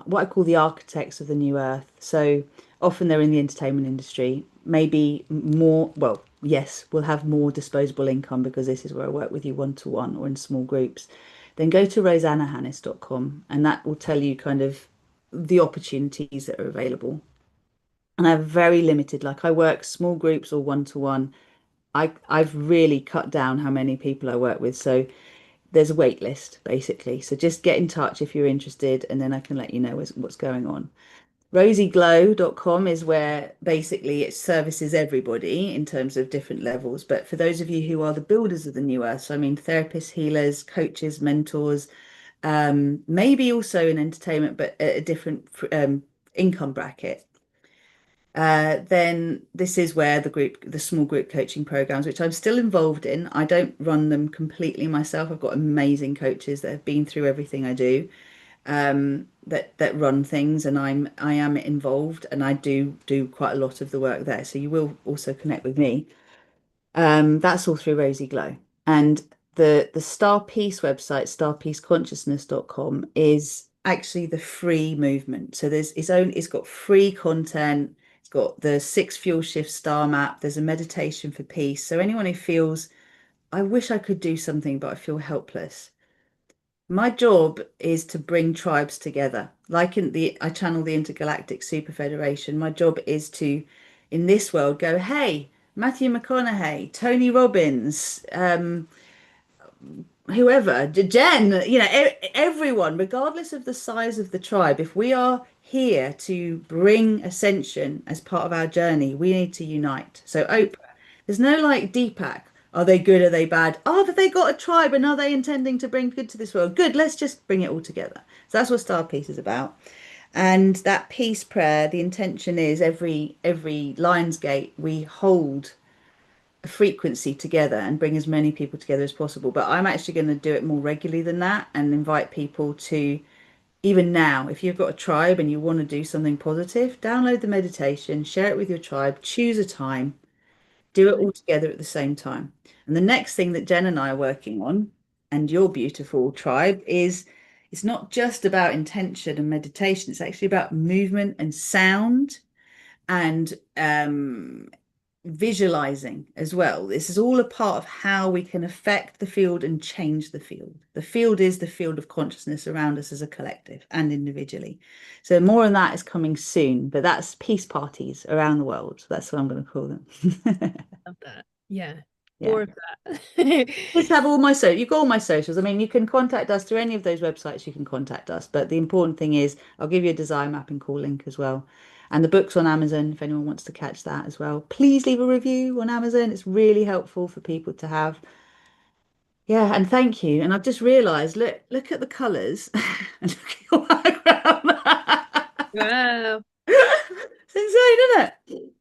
what I call the architects of the new earth. So often they're in the entertainment industry, maybe more, well, yes, we'll have more disposable income because this is where I work with you one to one or in small groups. Then go to rosannahannis.com and that will tell you kind of the opportunities that are available. And I have very limited, like I work small groups or one to one. I've really cut down how many people I work with. So there's a wait list basically. So just get in touch if you're interested and then I can let you know what's going on. RozyGlow.com is where basically it services everybody in terms of different levels. But for those of you who are the builders of the new earth, so I mean therapists, healers, coaches, mentors, maybe also in entertainment, but at a different income bracket. Then this is where the small group coaching programs, which I'm still involved in. I don't run them completely myself. I've got amazing coaches that have been through everything I do, that run things, and I am involved, and I do quite a lot of the work there. So you will also connect with me. That's all through Rosy Glow. And the StarPeace website, starpeaceconsciousness.com, is actually the free movement. So it's got free content. It's got the 6 fuel shift star map. There's a meditation for peace. So anyone who feels, I wish I could do something, but I feel helpless. My job is to bring tribes together. Like I channel the Intergalactic Super Federation. My job is to, in this world, go, hey, Matthew McConaughey, Tony Robbins, whoever, Jen, everyone, regardless of the size of the tribe, if we are here to bring ascension as part of our journey, we need to unite. So Oprah, there's no like Deepak. Are they good? Are they bad? Oh, but they got a tribe and are they intending to bring good to this world? Good, let's just bring it all together. So that's what Star Peace is about. And that peace prayer, the intention is every Lionsgate, we hold a frequency together and bring as many people together as possible. But I'm actually going to do it more regularly than that and invite people to, even now, if you've got a tribe and you want to do something positive, download the meditation, share it with your tribe, choose a time, do it all together at the same time. And the next thing that Jen and I are working on, and your beautiful tribe, is it's not just about intention and meditation, it's actually about movement and sound and visualizing as well. This is all a part of how we can affect the field and change the field. The field is the field of consciousness around us as a collective and individually. So more on that is coming soon, but that's peace parties around the world. So that's what I'm going to call them. Love that. Yeah. Yeah. More of that. Just have all my you've got all my socials. I mean, you can contact us through any of those websites, you can contact us. But the important thing is I'll give you a desire mapping call link as well. And the book's on Amazon if anyone wants to catch that as well. Please leave a review on Amazon. It's really helpful for people to have. Yeah, and thank you. And I've just realized, look at the colours and look at your background. Wow. It's insane, isn't it?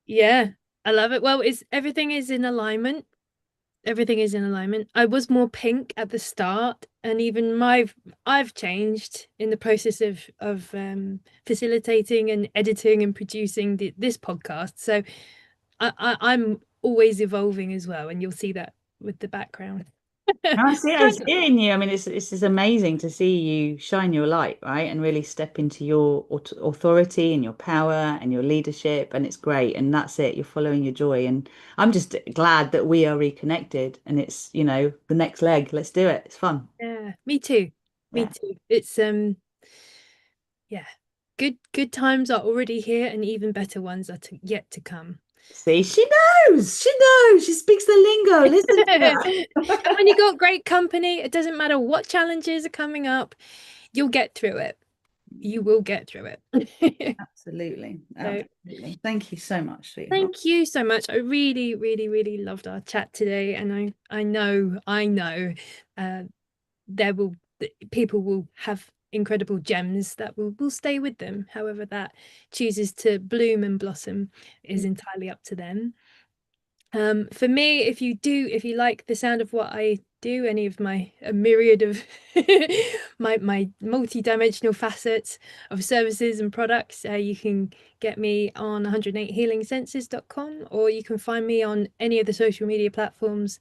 Yeah, I love it. Well, it's everything is in alignment. Everything is in alignment. I was more pink at the start, and even I've changed in the process of facilitating and editing and producing this podcast. So I'm always evolving as well, and you'll see that with the background. I see it in you. I mean, it's just amazing to see you shine your light, right? And really step into your authority and your power and your leadership. And it's great. And that's it. You're following your joy. And I'm just glad that we are reconnected and it's, the next leg. Let's do it. It's fun. Yeah, me too. Me Yeah. too. It's yeah. Good times are already here and even better ones are yet to come. See, she knows. She knows. She speaks the lingo. Listen to And when you got great company, it doesn't matter what challenges are coming up, you'll get through it. You will get through it. Absolutely. So Absolutely. Thank you so much, sweetheart. thank you so much. I really, really, really loved our chat today, and I know, uh, there will people will have incredible gems that will stay with them. However, that chooses to bloom and blossom is entirely up to them. For me, if you like the sound of what I do, any of my a myriad of my multi-dimensional facets of services and products, you can get me on 108healingsenses.com, or you can find me on any of the social media platforms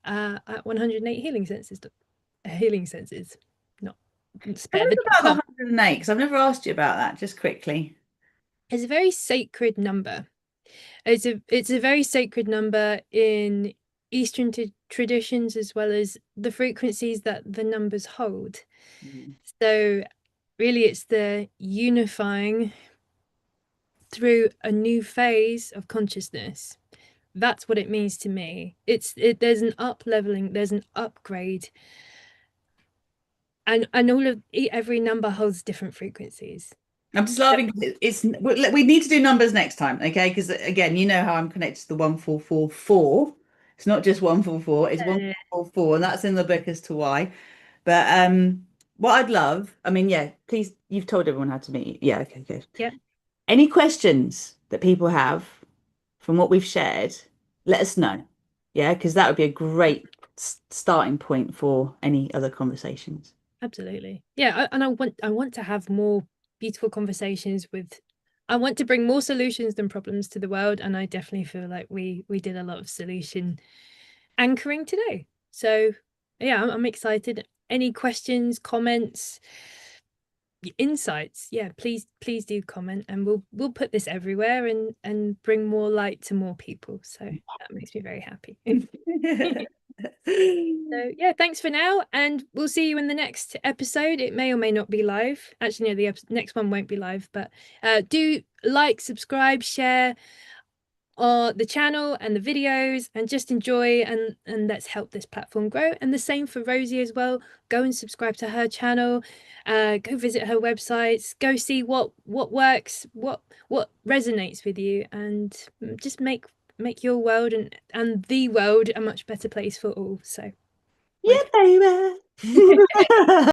at 108 healing senses, not Tell spare us the about the .com. 108, because I've never asked you about that, just quickly. It's a very sacred number. It's a very sacred number in Eastern traditions, as well as the frequencies that the numbers hold. Mm. So really it's the unifying through a new phase of consciousness. That's what it means to me. There's an up leveling, there's an upgrade, and all of every number holds different frequencies. I'm just laughing. We need to do numbers next time, okay? Because again, you know how I'm connected to the 1444. It's not just 144, it's Uh, 1444, and that's in the book as to why. But what I'd love, I mean, yeah, please, you've told everyone how to meet you. Yeah, okay, good. yeah, Any questions that people have from what we've shared, let us know. Yeah, because that would be a great starting point for any other conversations. absolutely. Yeah, and I want to have more beautiful conversations with. I want to bring more solutions than problems to the world, and I definitely feel like we did a lot of solution anchoring today. So yeah, I'm excited. Any questions, comments, insights? Yeah, please do comment, and we'll put this everywhere and bring more light to more people. So that makes me very happy. So yeah, thanks for now, and we'll see you in the next episode. It may or may not be live. Actually, no, the next one won't be live, but do like, subscribe, share the channel and the videos, and just enjoy, and let's help this platform grow. And the same for Rosie as well. Go and subscribe to her channel, go visit her websites, go see what works, what resonates with you, and just make your world and the world a much better place for all. So Yeah, baby.